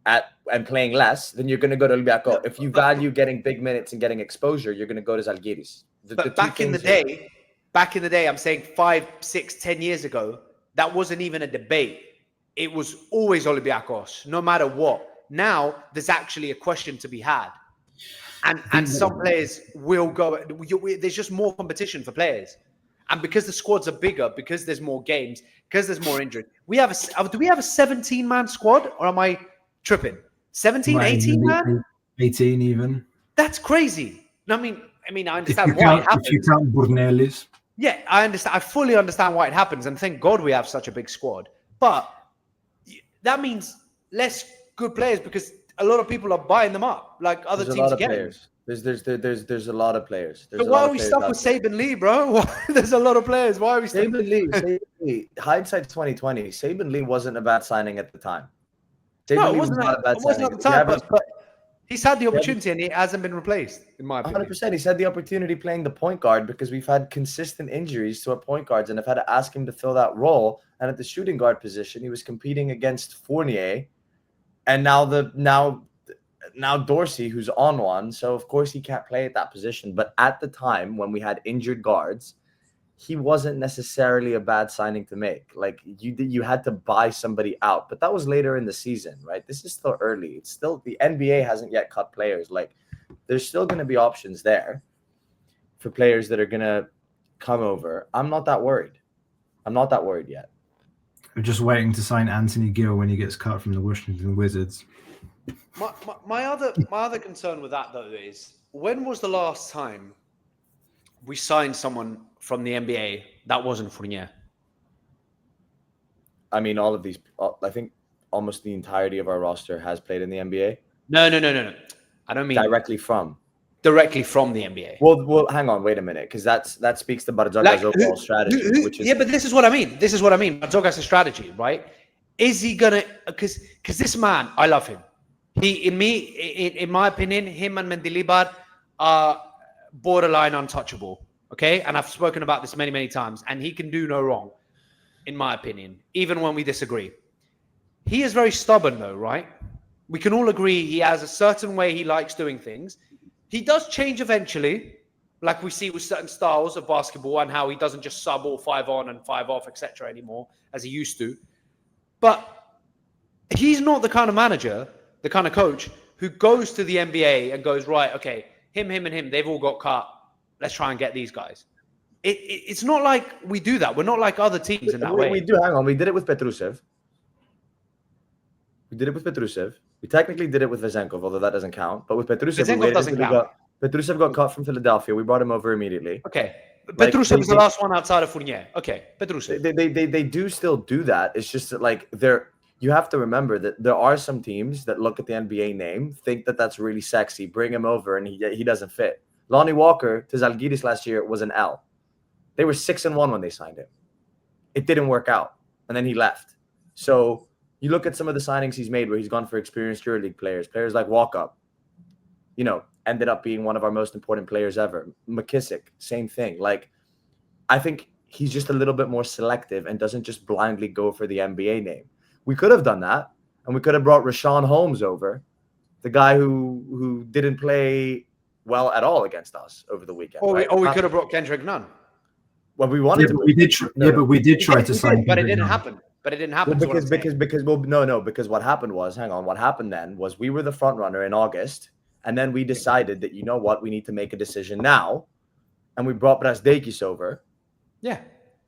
and playing less, then you're going to go to Olympiacos. If you value getting big minutes and getting exposure, you're going to go to Zalgiris. But back in the day, I'm saying 5, 6, 10 years ago, that wasn't even a debate. It was always Olympiacos, no matter what. Now, there's actually a question to be had. And some players will go. There's just more competition for players. And because the squads are bigger, because there's more games, because there's more injuries. Do we have a 17-man squad, or am I tripping? 17, 18 man? 18 even. That's crazy. I mean, I understand why it happens. If you count Bornelis. Yeah, I understand. I fully understand why it happens. And thank God we have such a big squad. But that means less good players because a lot of people are buying them up, like other teams are getting. There's a lot of players. So why are we stuck with Saben Lee, bro? There's a lot of players. Why are we stuck? Saben Lee. Hindsight 2020. Saben Lee wasn't a bad signing at the time. It wasn't at the time, but he's had the opportunity and he hasn't been replaced, in my opinion. 100%. He's had the opportunity playing the point guard because we've had consistent injuries to our point guards and have had to ask him to fill that role. And at the shooting guard position, he was competing against Fournier, and now Dorsey, who's on one. So of course he can't play at that position. But at the time when we had injured guards, he wasn't necessarily a bad signing to make. Like you had to buy somebody out, but that was later in the season, right? This is still early. It's still, the NBA hasn't yet cut players. Like there's still going to be options there for players that are going to come over. I'm not that worried. I'm not that worried yet. just waiting to sign Anthony Gill when he gets cut from the Washington Wizards. My other concern with that though is, when was the last time we signed someone from the NBA that wasn't Fournier? I mean, all of these. I think almost the entirety of our roster has played in the NBA. No. I don't mean directly from the NBA. Well, hang on, wait a minute, because that speaks to Bartzokas' overall strategy, which is but this is what I mean. Bartzokas' strategy, right? Is he gonna? Because this man, I love him. In my opinion, him and Mendilibar are borderline untouchable. Okay, and I've spoken about this many times, and he can do no wrong, in my opinion, even when we disagree. He is very stubborn, though, right? We can all agree he has a certain way he likes doing things. He does change eventually, like we see with certain styles of basketball, and how he doesn't just sub all 5 on and 5 off, etc. anymore, as he used to. But he's not the kind of manager, the kind of coach who goes to the NBA and goes, right, okay, him, and him, they've all got cut. Let's try and get these guys. It's not like we do that. We're not like other teams in that way. We do. Hang on. We did it with Petrusev. We technically did it with Vezenkov, although that doesn't count. But with Petrusev, Petrusev got cut from Philadelphia. We brought him over immediately. Okay. Petrusev was the last one outside of Fournier. Okay. Petrusev. They do still do that. It's just that, like, you have to remember that there are some teams that look at the NBA name, think that that's really sexy, bring him over, and he doesn't fit. Lonnie Walker to Zalgiris last year was an L. They were 6-1 when they signed him. It didn't work out, and then he left. So you look at some of the signings he's made where he's gone for experienced Euroleague players like Walkup, ended up being one of our most important players ever. McKissick, same thing. Like, I think he's just a little bit more selective and doesn't just blindly go for the NBA name. We could have done that, and we could have brought Rashawn Holmes over, the guy who didn't play well at all against us over the weekend. Or we could have brought Kendrick Nunn. Well, we wanted to. But we did try to sign. But it didn't happen. Because what happened was we were the front runner in August, and then we decided that, you know what, we need to make a decision now, and we brought Brasdeikis over. Yeah.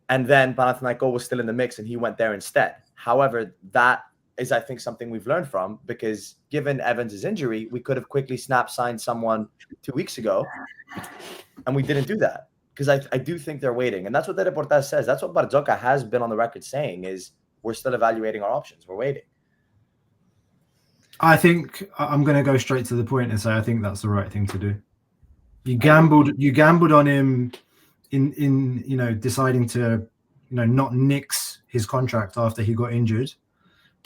And then Panathinaikos was still in the mix, and he went there instead. However, that is, I think, something we've learned from, because given Evans' injury, we could have quickly signed someone 2 weeks ago, and we didn't do that, because I do think they're waiting. And that's what the reportage says. That's what Bartzokas has been on the record saying, is we're still evaluating our options. We're waiting. I think I'm going to go straight to the point and say I think that's the right thing to do. You gambled on him in deciding to not nix his contract after he got injured.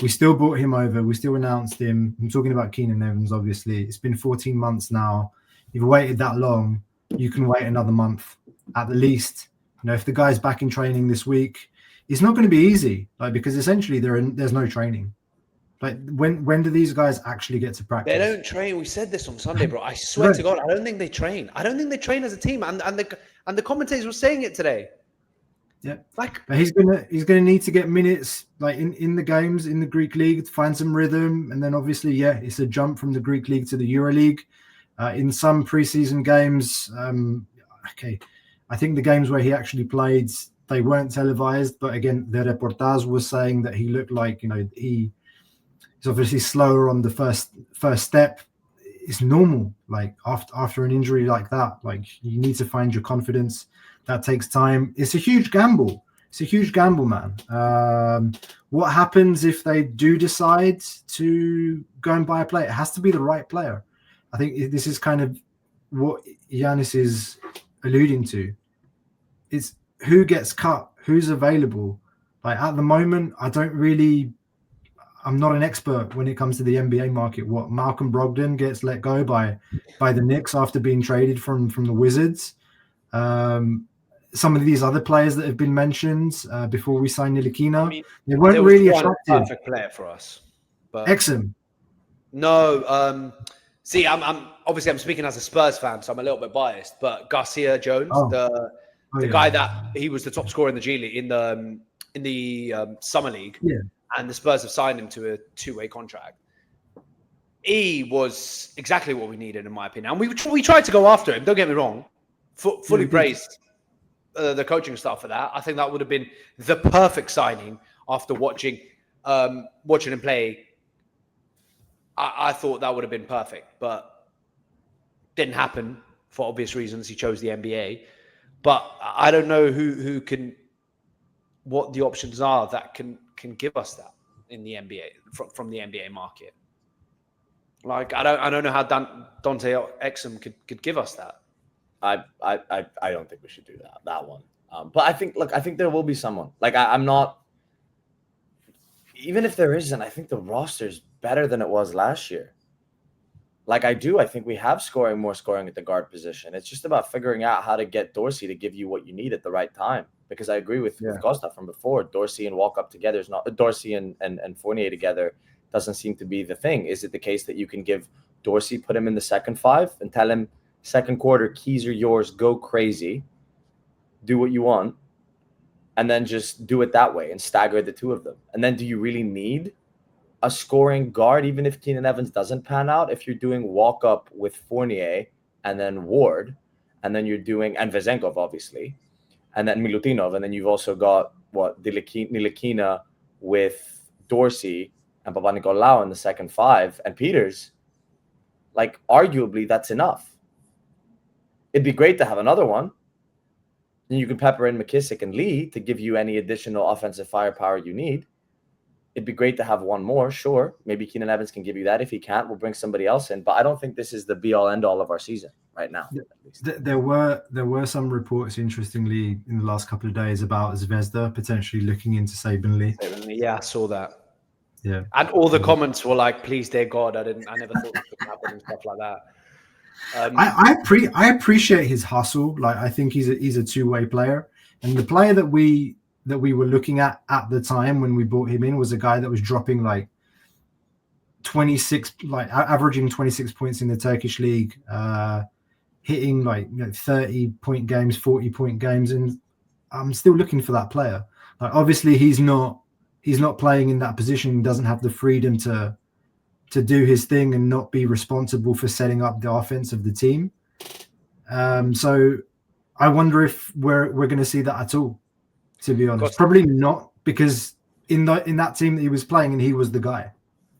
We still brought him over. We still announced him. I'm talking about Keenan Evans, obviously. It's been 14 months now. You've waited that long. You can wait another month at the least. If the guy's back in training this week, it's not going to be easy, because essentially there's no training. Like, when do these guys actually get to practice? They don't train. We said this on Sunday, bro. I swear to God, I don't think they train. I don't think they train as a team. And the commentators were saying it today. Yeah, but he's gonna need to get minutes, like in the games in the Greek league, to find some rhythm, and then obviously, it's a jump from the Greek league to the Euroleague. In some preseason games, I think the games where he actually played, they weren't televised, but again, the reportage was saying that he looked like he's obviously slower on the first step. It's normal, like after an injury like that, like you need to find your confidence. That takes time. It's a huge gamble. Man. What happens if they do decide to go and buy a player? It has to be the right player. I think this is kind of what Ioannis is alluding to. It's who gets cut, who's available. Like, at the moment, I'm not an expert when it comes to the NBA market. What Malcolm Brogdon gets let go by the Knicks after being traded from the Wizards. Some of these other players that have been mentioned before we signed Ntilikina, they weren't really attractive. Perfect player for us, but Exum. No, see, I'm speaking as a Spurs fan, so I'm a little bit biased. But Garcia Jones, the guy that he was the top scorer in the G League in the Summer League. Yeah. And the Spurs have signed him to a 2-way contract. He was exactly what we needed, in my opinion. And we tried to go after him. Don't get me wrong. Fully praised the coaching staff for that. I think that would have been the perfect signing after watching him play. I thought that would have been perfect, but didn't happen for obvious reasons. He chose the NBA, but I don't know what the options are that can give us that in the NBA from the NBA market. Like I don't know how Dante Exum could give us that. I don't think we should do that one. But I think there will be someone. Like I'm not. Even if there isn't, I think the roster's better than it was last year. Like I think we have more scoring at the guard position. It's just about figuring out how to get Dorsey to give you what you need at the right time. Because I agree with Costa from before. Dorsey and Walkup together is not Dorsey and Fournier together doesn't seem to be the thing. Is it the case that you can give Dorsey, put him in the second five, and tell him second quarter keys are yours, go crazy, do what you want, and then just do it that way and stagger the two of them? And then do you really need a scoring guard, even if Keenan Evans doesn't pan out? If you're doing Walkup with Fournier and then Ward, and then you're doing, and Vezenkov, obviously, and then Milutinov, and then you've also got Ntilikina with Dorsey and Papanikolaou in the second five, and Peters, like arguably that's enough. It'd be great to have another one. And you can pepper in McKissick and Lee to give you any additional offensive firepower you need. It'd be great to have one more, sure. Maybe Keenan Evans can give you that. If he can't, we'll bring somebody else in. But I don't think this is the be-all, end-all of our season right now. There were some reports, interestingly, in the last couple of days about Zvezda potentially looking into Saben Lee. Yeah, I saw that. Yeah, and all the comments were like, "Please, dear God, I never thought this would happen," and stuff like that. I appreciate his hustle. Like I think he's a two-way player, and the player that we were looking at the time when we brought him in was a guy that was dropping like 26, like averaging 26 points in the Turkish league, hitting like 30-point games, 40-point games, and I'm still looking for that player. Like obviously he's not playing in that position. He doesn't have the freedom to do his thing and not be responsible for setting up the offense of the team. So I wonder if we're going to see that at all, to be honest. Probably not, because in that team that he was playing and he was the guy.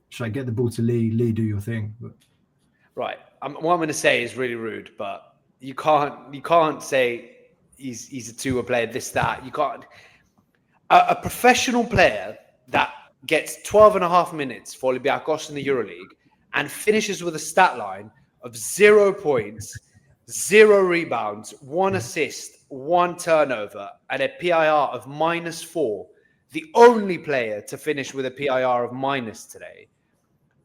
Should I get the ball to Lee? Lee, do your thing. But... Right. What I'm going to say is really rude, but you can't say he's a two-way player, this, that. You can't. A professional player that gets 12 and a half minutes for Olympiacos in the Euroleague and finishes with a stat line of 0 points, 0 rebounds, 1 assist, 1 turnover, and a PIR of -4. The only player to finish with a PIR of minus today.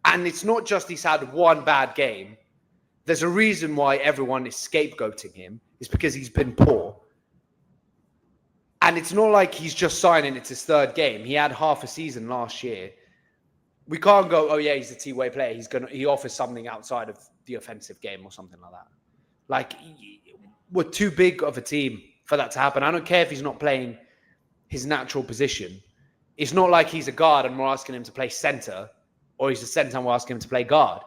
And it's not just he's had one bad game. There's a reason why everyone is scapegoating him. It's because he's been poor. And it's not like he's just signing, it's his third game. He had half a season last year. We can't go, oh yeah, he's a two-way player. He offers something outside of the offensive game or something like that. Like, we're too big of a team for that to happen. I don't care if he's not playing his natural position. It's not like he's a guard and we're asking him to play center, or he's a center and we're asking him to play guard.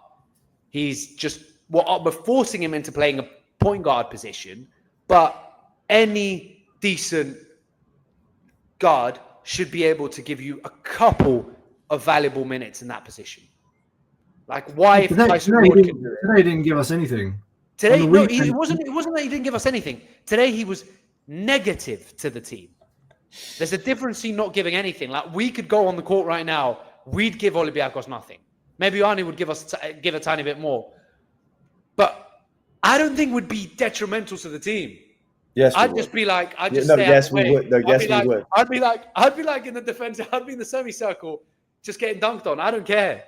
He's just, we're forcing him into playing a point guard position, but any decent guard should be able to give you a couple of valuable minutes in that position. Like, why if Tyson Ward can do it? Today didn't give us anything. Today, no, it wasn't that he didn't give us anything. Today he was negative to the team. There's a difference in not giving anything. Like, we could go on the court right now, we'd give Olympiacos nothing. Maybe Arnie would give a tiny bit more. But I don't think would be detrimental to the team. Yes, I'd just be like, I'd just no, stay yes, out the we way. would. No, yes, we would. I'd be like in the defense. I'd be in the semicircle, just getting dunked on. I don't care.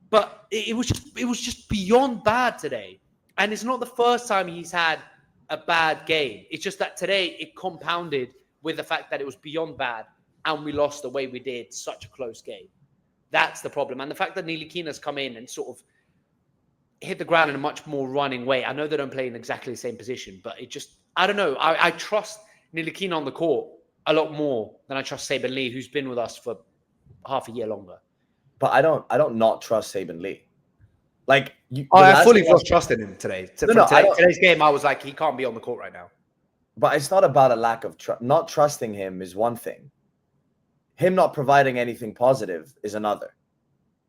But it was just beyond bad today. And it's not the first time he's had a bad game. It's just that today it compounded with the fact that it was beyond bad and we lost the way we did, such a close game. That's the problem. And the fact that Ntilikina's come in and sort of hit the ground in a much more running way. I know they don't play in exactly the same position, but it just, I don't know. I trust Ntilikina on the court a lot more than I trust Saben Lee, who's been with us for half a year longer. But I don't not trust Saben Lee. Like, I fully lost trust in him today. Today's game, I was like, he can't be on the court right now. But it's not about a lack of trust. Not trusting him is one thing. him not providing anything positive is another.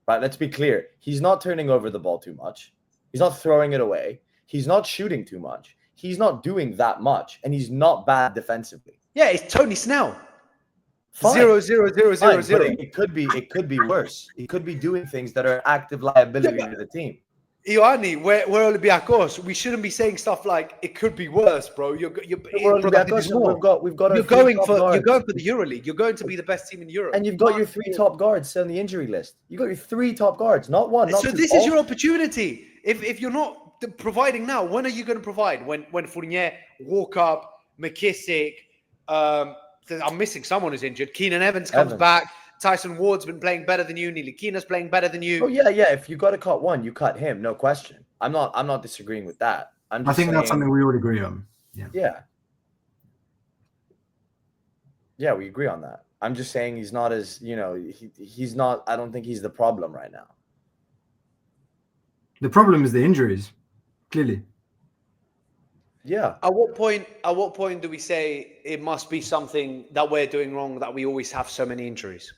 Right? Let's be clear. He's not turning over the ball too much. He's not throwing it away. He's not shooting too much. He's not doing that much, and he's not bad defensively. Yeah, it's Tony Snell. Fine. 0, 0, 0, 0, Fine, 0. but it could be worse. He could be doing things that are active liability to the team. Ioannis, we're Olympiacos. We shouldn't be saying stuff like it could be worse, bro. You're We're Olympiacos, we've got you're going for the Euroleague. You're going to be the best team in Europe, and you've got your 3 top guards on the injury list. You got your 3 top guards, not one. Not so two, this is your opportunity. If you're not providing now, when are you going to provide? When Fournier, Walkup, McKissick, I'm missing someone who's injured. Keenan Evans comes back. Tyson Ward's been playing better than you. Ntilikina's playing better than you. Oh yeah. If you got to cut one, you cut him, no question. I'm not disagreeing with that. I think saying, that's something we would agree on. Yeah, we agree on that. I'm just saying he's not as he's not. I don't think he's the problem right now. The problem is the injuries, clearly. Yeah. At what point do we say it must be something that we're doing wrong, that we always have so many injuries?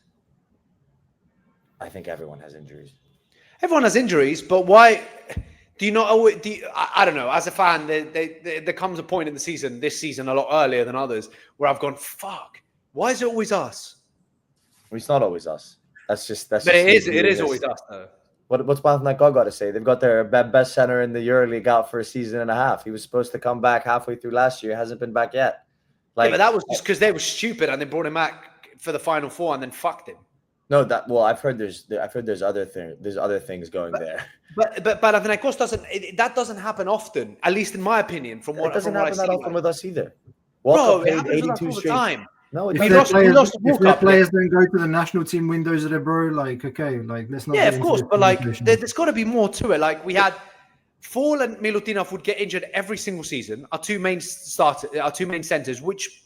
I think everyone has injuries. Everyone has injuries, but why do you not always? I don't know. As a fan, there comes a point in the season, this season a lot earlier than others, where I've gone, fuck, why is it always us? It's not always us. That's just. But it is always us, though. What's Papanikolaou got to say? They've got their best center in the Euroleague out for a season and a half. He was supposed to come back halfway through last year. Hasn't been back yet. But that was just because they were stupid and they brought him back for the Final Four and then fucked him. No, I've heard there's other things going there. But Papanikolaou doesn't happen often, at least in my opinion. It doesn't happen that often with us either. Bro, it happens with us all the time. No, if their players don't go to the national team windows, bro, let's not. Yeah, of course, but there's got to be more to it. Like we had Fall and Milutinov would get injured every single season. Our two main centers, which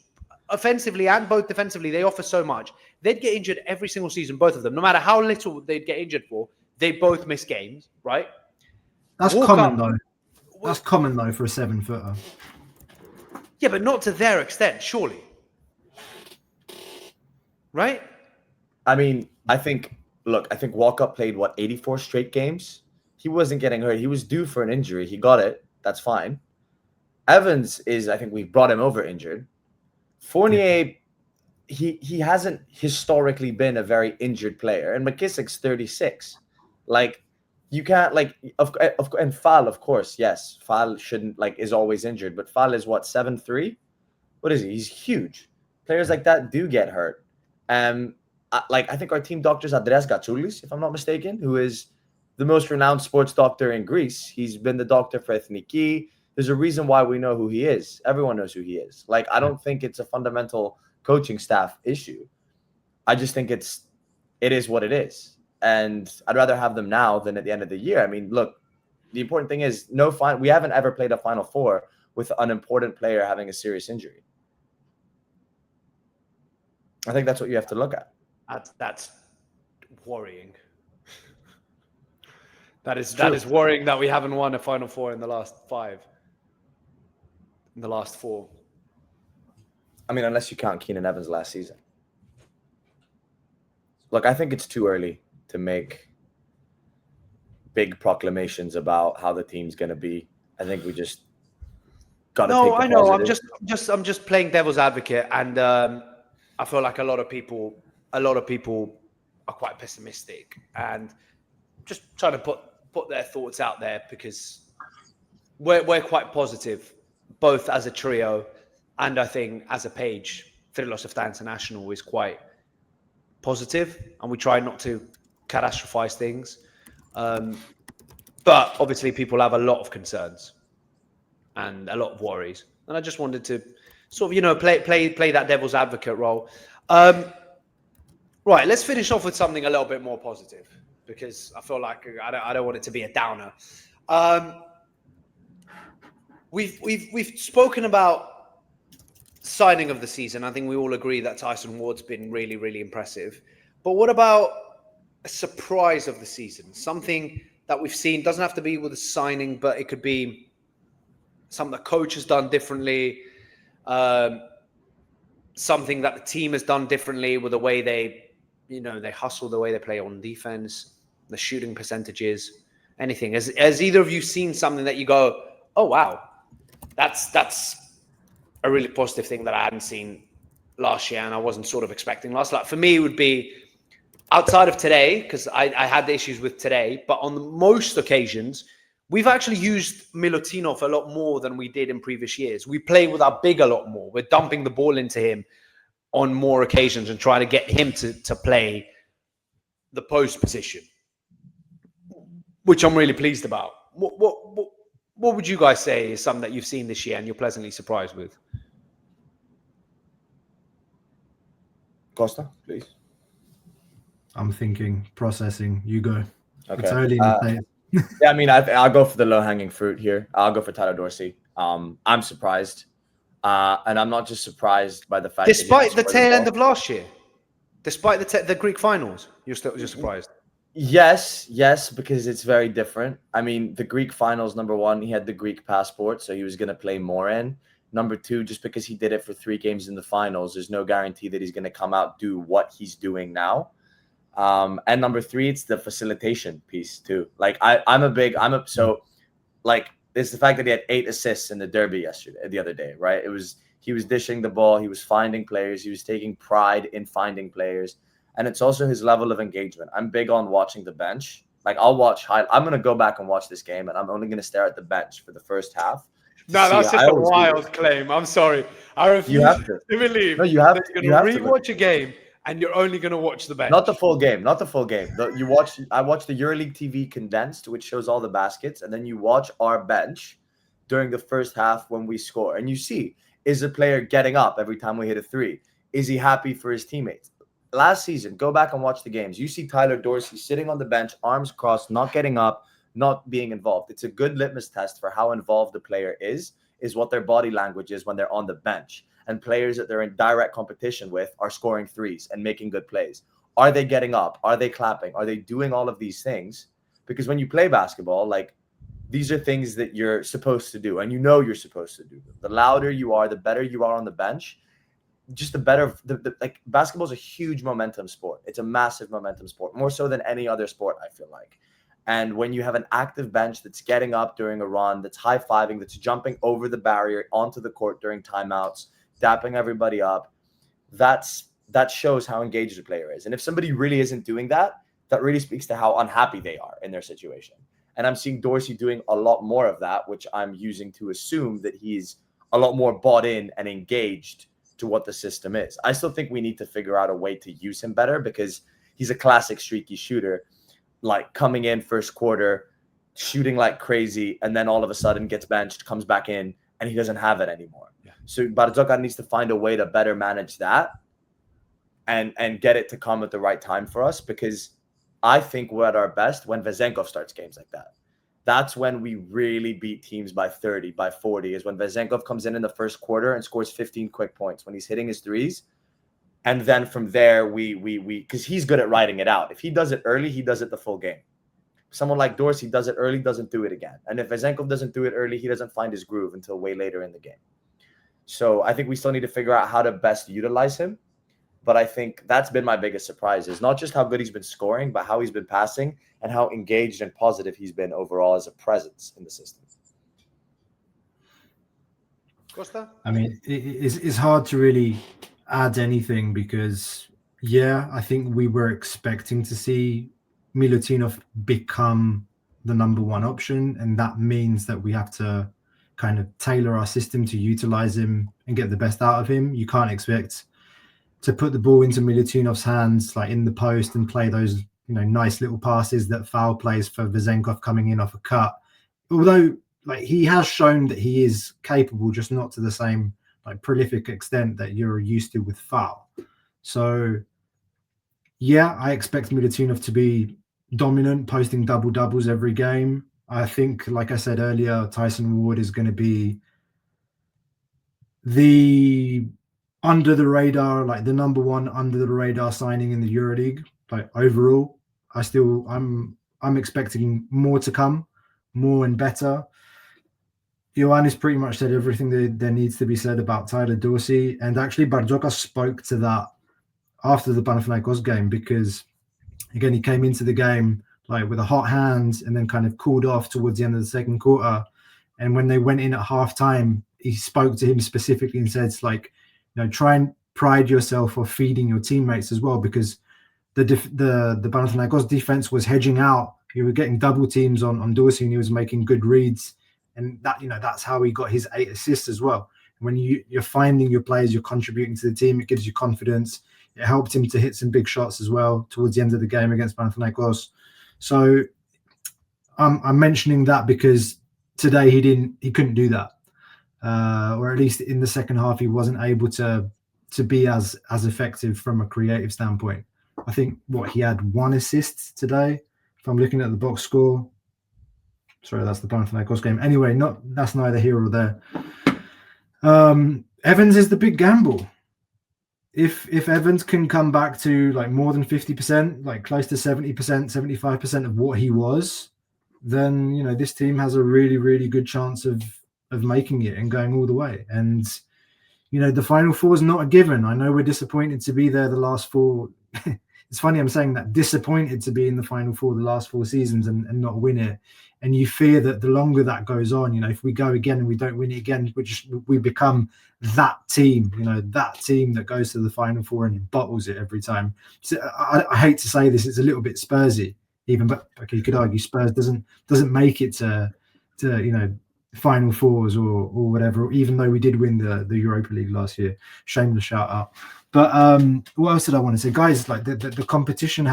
offensively and both defensively, they offer so much. They'd get injured every single season, both of them. No matter how little they'd get injured for, they both miss games, right? That's common though. That's common though for a 7-footer. Yeah, but not to their extent, surely. Right? I mean, I think Walkup played 84 straight games. He wasn't getting hurt. He was due for an injury. He got it. That's fine. Evans I think we brought him over injured. Fournier, he hasn't historically been a very injured player. And McKissick's 36. You can't and Fall, of course, yes. Fall shouldn't is always injured, but Fall is 7'3"? What is he? He's huge. Players like that do get hurt. I think our team doctor is Andreas Gatsoulis, if I'm not mistaken, who is the most renowned sports doctor in Greece. He's been the doctor for Ethniki. There's a reason why we know who he is. Everyone knows who he is. I don't think it's a fundamental coaching staff issue. I just think it is what it is. And I'd rather have them now than at the end of the year. I mean, look, the important thing is we haven't ever played a Final Four with an important player having a serious injury. I think that's what you have to look at. That's worrying. That is worrying that we haven't won a Final Four in the last 5. In the last 4. I mean, unless you count Keenan Evans last season. Look, I think it's too early to make big proclamations about how the team's going to be. I think we just got to take the positive. No, I know. I'm just playing devil's advocate, and I feel like a lot of people are quite pessimistic and just trying to put their thoughts out there, because we're quite positive, both as a trio and I think as a page. Thrylos of International is quite positive, and we try not to catastrophize things. But obviously people have a lot of concerns and a lot of worries. And I just wanted to sort of, play that devil's advocate role. Right, let's finish off with something a little bit more positive, because I feel like I don't want it to be a downer. We've spoken about signing of the season. I think we all agree that Tyson Ward's been really, really impressive. But what about a surprise of the season? Something that we've seen, doesn't have to be with a signing, but it could be something the coach has done differently. something that the team has done differently with the way they hustle, the way they play on defense, the shooting percentages, anything? Has either of you seen something that you go, oh wow, that's a really positive thing that I hadn't seen last year and I wasn't sort of expecting last? Like for me, it would be outside of today, because I had the issues with today, but on most occasions, we've actually used Milutinov a lot more than we did in previous years. We play with our big a lot more. We're dumping the ball into him on more occasions and trying to get him to play the post position, which I'm really pleased about. What would you guys say is something that you've seen this year and you're pleasantly surprised with? Costa, please. I'm thinking, processing. You go. Okay. It's early in the day. Yeah, I mean, I'll go for the low-hanging fruit here. I'll go for Tyler Dorsey. I'm surprised. And I'm not just surprised by the fact despite the tail end of last year, despite the Greek finals, you're surprised. Yes, because it's very different. I mean, the Greek finals, number one, he had the Greek passport, so he was going to play more in. Number two, just because he did it for 3 games in the finals, there's no guarantee that he's going to come out do what he's doing now. And number 3, it's the facilitation piece too. Like it's the fact that he had 8 assists in the derby the other day, right? He was dishing the ball, he was finding players, he was taking pride in finding players. And it's also his level of engagement. I'm big on watching the bench. Like I'm going to go back and watch this game and I'm only going to stare at the bench for the first half. No, that's just a wild claim. I'm sorry. I refuse to believe that you're going to rewatch a game and you're only going to watch the bench. Not the full game. I watch the Euroleague TV condensed, which shows all the baskets, and then you watch our bench during the first half when we score. And you see, is a player getting up every time we hit a 3? Is he happy for his teammates? Last season, go back and watch the games. You see Tyler Dorsey sitting on the bench, arms crossed, not getting up, not being involved. It's a good litmus test for how involved the player is what their body language is when they're on the bench. And players that they're in direct competition with are scoring 3s and making good plays. Are they getting up? Are they clapping? Are they doing all of these things? Because when you play basketball, like these are things that you're supposed to do and you're supposed to do. The louder you are, the better you are on the bench. Just the better, like basketball is a huge momentum sport. It's a massive momentum sport, more so than any other sport, I feel like. And when you have an active bench that's getting up during a run, that's high-fiving, that's jumping over the barrier onto the court during timeouts, dapping everybody up, that shows how engaged the player is. And if somebody really isn't doing that, that really speaks to how unhappy they are in their situation. And I'm seeing Dorsey doing a lot more of that, which I'm using to assume that he's a lot more bought in and engaged to what the system is. I still think we need to figure out a way to use him better because he's a classic streaky shooter, like coming in first quarter, shooting like crazy, and then all of a sudden gets benched, comes back in, and he doesn't have it anymore. Yeah. So Bartzokas needs to find a way to better manage that and get it to come at the right time for us, because I think we're at our best when Vezenkov starts games like that. That's when we really beat teams by 30, by 40, is when Vezenkov comes in the first quarter and scores 15 quick points when he's hitting his 3s. And then from there, we because he's good at riding it out. If he does it early, he does it the full game. Someone like Dorsey does it early, doesn't do it again. And if Vezenkov doesn't do it early, he doesn't find his groove until way later in the game. So I think we still need to figure out how to best utilize him. But I think that's been my biggest surprise, is not just how good he's been scoring, but how he's been passing and how engaged and positive he's been overall as a presence in the system. Costa? I mean, it's hard to really add anything because, I think we were expecting to see Milutinov become the number 1 option. And that means that we have to kind of tailor our system to utilize him and get the best out of him. You can't expect to put the ball into Milutinov's hands, like in the post, and play those, nice little passes that foul plays for Vezenkov coming in off a cut. Although, like, he has shown that he is capable, just not to the same prolific extent that you're used to with foul. So, I expect Milutinov to be dominant, posting double-doubles every game. I think, like I said earlier, Tyson Ward is going to be the under the radar, like the number 1 under the radar signing in the Euroleague. Like overall, I'm expecting more to come, more and better. Ioannis pretty much said everything that there needs to be said about Tyler Dorsey, and actually Bartzokas spoke to that after the Panathinaikos game, because again he came into the game like with a hot hand and then kind of cooled off towards the end of the second quarter. And when they went in at halftime, he spoke to him specifically and said, like, try and pride yourself for feeding your teammates as well, because the Panathinaikos defense was hedging out. He was getting double teams on Dorsey, and he was making good reads. And that, that's how he got his 8 assists as well. When you're finding your players, you're contributing to the team, it gives you confidence. It helped him to hit some big shots as well towards the end of the game against Panathinaikos. So I'm mentioning that because today he couldn't do that, or at least in the second half he wasn't able to be as effective from a creative standpoint. I think he had 1 assist today. If I'm looking at the box score. Sorry, that's the Panathinaikos game. Anyway, that's neither here or there. Evans is the big gamble. If Evans can come back to like more than 50%, like close to 70%, 75% of what he was, then this team has a really, really good chance of making it and going all the way. And the Final Four is not a given. I know we're disappointed to be there the last 4. It's funny I'm saying that, disappointed to be in the Final Four the last 4 seasons and not win it. And you fear that the longer that goes on, if we go again and we don't win it again, we become that team, that team that goes to the Final Four and bottles it every time. So I hate to say this, it's a little bit Spursy even, but okay, you could argue Spurs doesn't make it to Final Fours or whatever, even though we did win the Europa League last year. Shameless shout out. But what else did I want to say, guys? Like the competition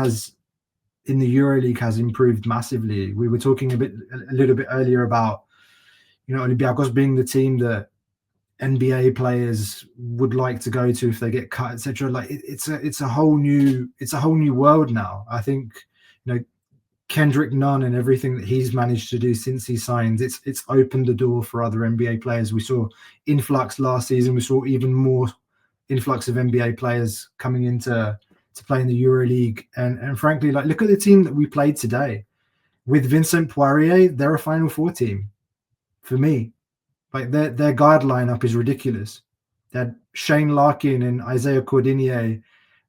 in the Euroleague has improved massively. We were talking a little bit earlier about Olympiacos being the team that NBA players would like to go to if they get cut, etc. Like it's a whole new world now. I think Kendrick Nunn and everything that he's managed to do since he signed, it's opened the door for other NBA players. We saw influx last season. We saw even more influx of NBA players coming into play in the Euroleague. And frankly, like, look at the team that we played today. With Vincent Poirier, they're a Final Four team for me. Like their guard lineup is ridiculous. They had Shane Larkin and Isaiah Cordinier,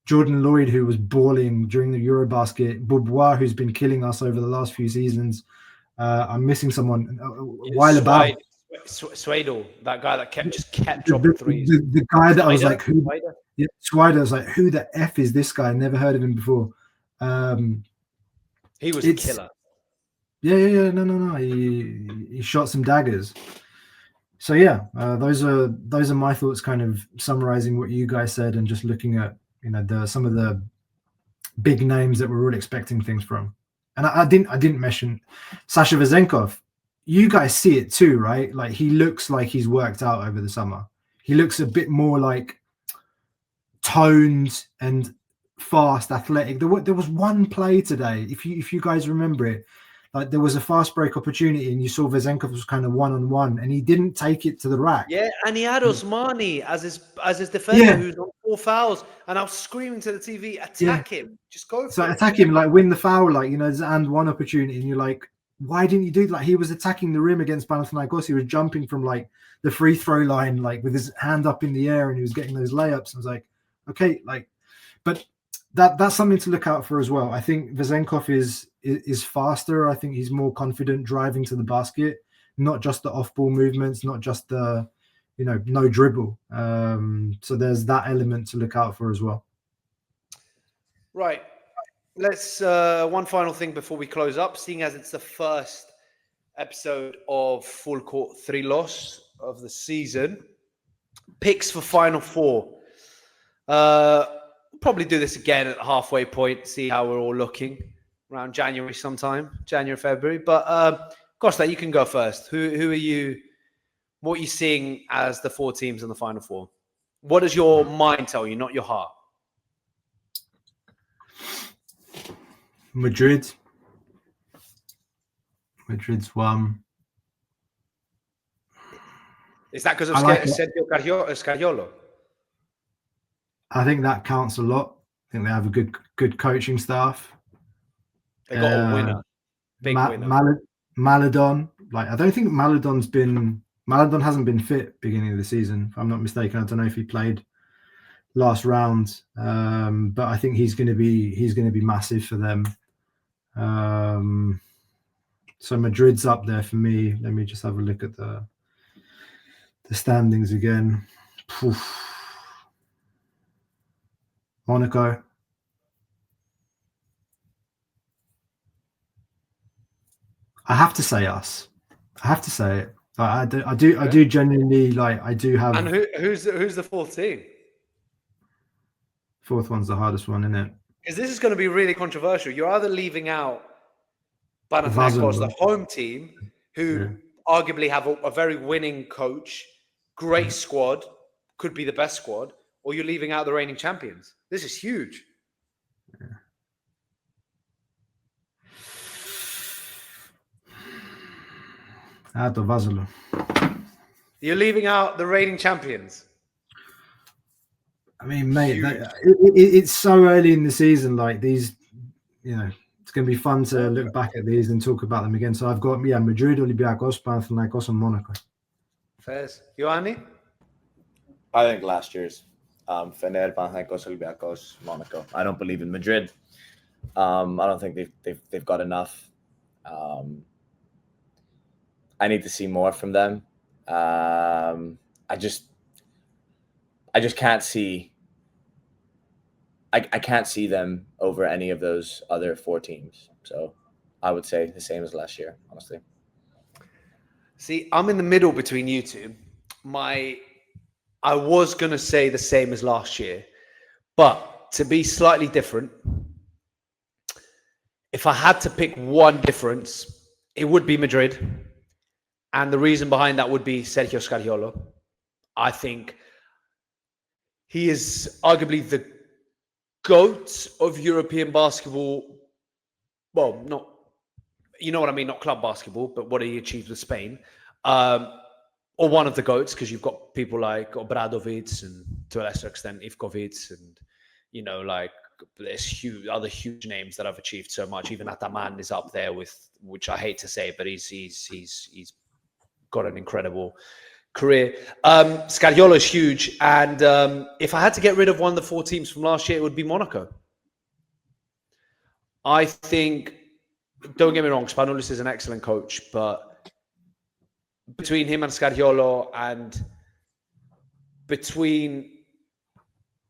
Jordan Lloyd, who was balling during the Eurobasket, Bourbois, who's been killing us over the last few seasons. I'm missing someone. While about Swadel, that guy that kept dropping threes. The guy that I was like, Swider. I was like, who the F is this guy? Never heard of him before. He was a killer. Yeah. No. He shot some daggers. So yeah, those are my thoughts, kind of summarizing what you guys said and just looking at some of the big names that we're all expecting things from. And I didn't mention Sasha Vezenkov. You guys see it too, right? Like he looks like he's worked out over the summer. He looks a bit more like toned and fast, athletic. There was one play today, if you guys remember it, like there was a fast break opportunity and you saw Vezenkov was kind of one-on-one and he didn't take it to the rack. Yeah, and he had Osmani as his defender who's on 4 fouls, and I was screaming to the TV, attack him, just go for it. Attack him, like win the foul, like there's and one opportunity, and you're like, why didn't you do that? Like, he was attacking the rim against Panathinaikos. He was jumping from like the free throw line, like with his hand up in the air, and he was getting those layups. I was like, okay, like, but that's something to look out for as well. I think Vezenkov is faster. I think he's more confident driving to the basket, not just the off-ball movements, not just the, no dribble. So there's that element to look out for as well. Right. Let's one final thing before we close up, seeing as it's the first episode of Full Court Thrylos of the season. Picks for Final Four. Probably do this again at the halfway point, see how we're all looking around January sometime, January, February. But Costa, you can go first. Who are you? What are you seeing as the 4 teams in the Final Four? What does your mind tell you, not your heart? Madrid's one. Is that because of Sergio Scariolo? I think that counts a lot. I think they have a good coaching staff. They got a winner. Big winner. Maledon. Like, I don't think Maledon's been Maladon hasn't been fit beginning of the season, if I'm not mistaken. I don't know if he played last round, but I think he's going to be massive for them. So Madrid's up there for me. Let me just have a look at the standings again. Poof. Monaco. I have to say us. I have to say it. I do genuinely like. I do have. And who's the fourth team? Fourth one's the hardest one, isn't it? Because this is going to be really controversial. You're either leaving out Panathinaikos, the home team, who arguably have a very winning coach, great squad, could be the best squad, or you're leaving out the reigning champions. This is huge. Yeah. Out of Vasilo. You're leaving out the reigning champions. I mean, mate, it's so early in the season. Like these, it's going to be fun to look back at these and talk about them again. So I've got Madrid, Olympiacos, Panathinaikos, and Monaco. Fairs. Ioannis? I think last year's Fener, Panathinaikos, Olympiacos, Monaco. I don't believe in Madrid. I don't think they've got enough. I need to see more from them. I just can't see. I can't see them over any of those other four teams. So I would say the same as last year, honestly. See, I'm in the middle between you two. I was going to say the same as last year, but to be slightly different, if I had to pick one difference, it would be Madrid. And the reason behind that would be Sergio Scariolo. I think he is arguably the GOAT of European basketball. Well, not, you know what I mean, not club basketball, but what he achieved with Spain. Or one of the GOATs, because you've got people like Obradovic and to a lesser extent Ivkovic, and like there's other huge names that have achieved so much. Even Ataman is up there with, which I hate to say, but he's got an incredible career. Scariolo is huge, and if I had to get rid of one of the four teams from last year, it would be Monaco. I think, don't get me wrong, Spanulis is an excellent coach, but between him and Scariolo, and between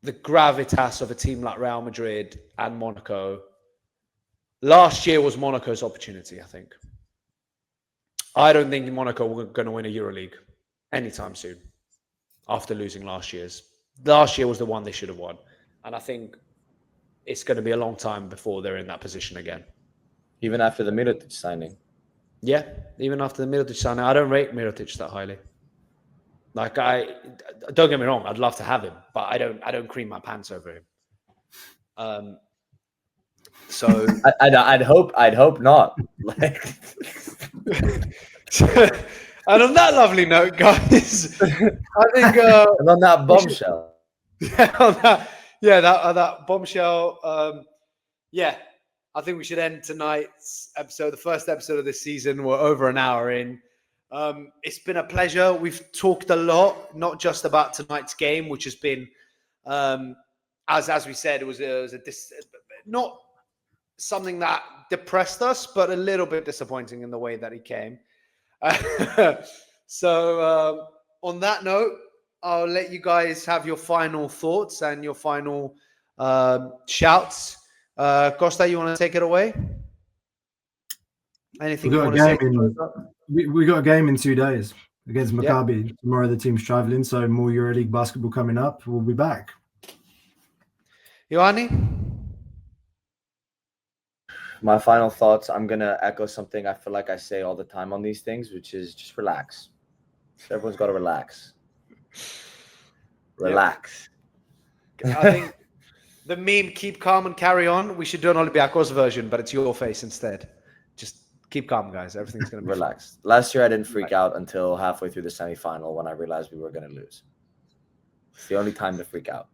the gravitas of a team like Real Madrid and Monaco, last year was Monaco's opportunity, I think. I don't think Monaco were going to win a Euroleague anytime soon after losing last year's. Last year was the one they should have won. And I think it's going to be a long time before they're in that position again. Even after the Milutinov signing? Yeah, even after the Milutinov signing. I don't rate Milutinov that highly. Like, don't get me wrong, I'd love to have him, but I don't cream my pants over him. So I'd hope not. Like, and on that lovely note, guys, I think and on that bombshell. That bombshell. I think we should end tonight's episode, the first episode of this season. We're over an hour in. It's been a pleasure. We've talked a lot, not just about tonight's game, which has been, as we said, it was not something that depressed us, but a little bit disappointing in the way that he came. So on that note, I'll let you guys have your final thoughts and your final shouts. Costa, you want to take it away? Anything you want to say? We got a game in 2 days against Maccabi. Yep. Tomorrow the team's traveling, so more EuroLeague basketball coming up. We'll be back. Ioannis? My final thoughts, I'm going to echo something I feel like I say all the time on these things, which is just relax. Everyone's got to relax. Relax. Yep. I think the meme, keep calm and carry on, we should do an Olympiacos version, but it's your face instead. Just keep calm, guys. Everything's going to be relaxed. Last year, I didn't freak out until halfway through the semifinal when I realized we were going to lose. It's the only time to freak out.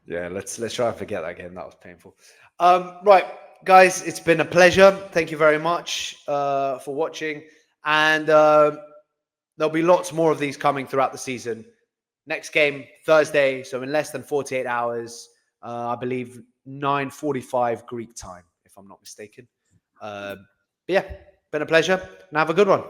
Yeah, let's try and forget that game. That was painful. Right, guys, it's been a pleasure. Thank you very much for watching. And there'll be lots more of these coming throughout the season. Next game, Thursday, so in less than 48 hours, I believe 9:45 Greek time, if I'm not mistaken. But yeah, been a pleasure, and have a good one.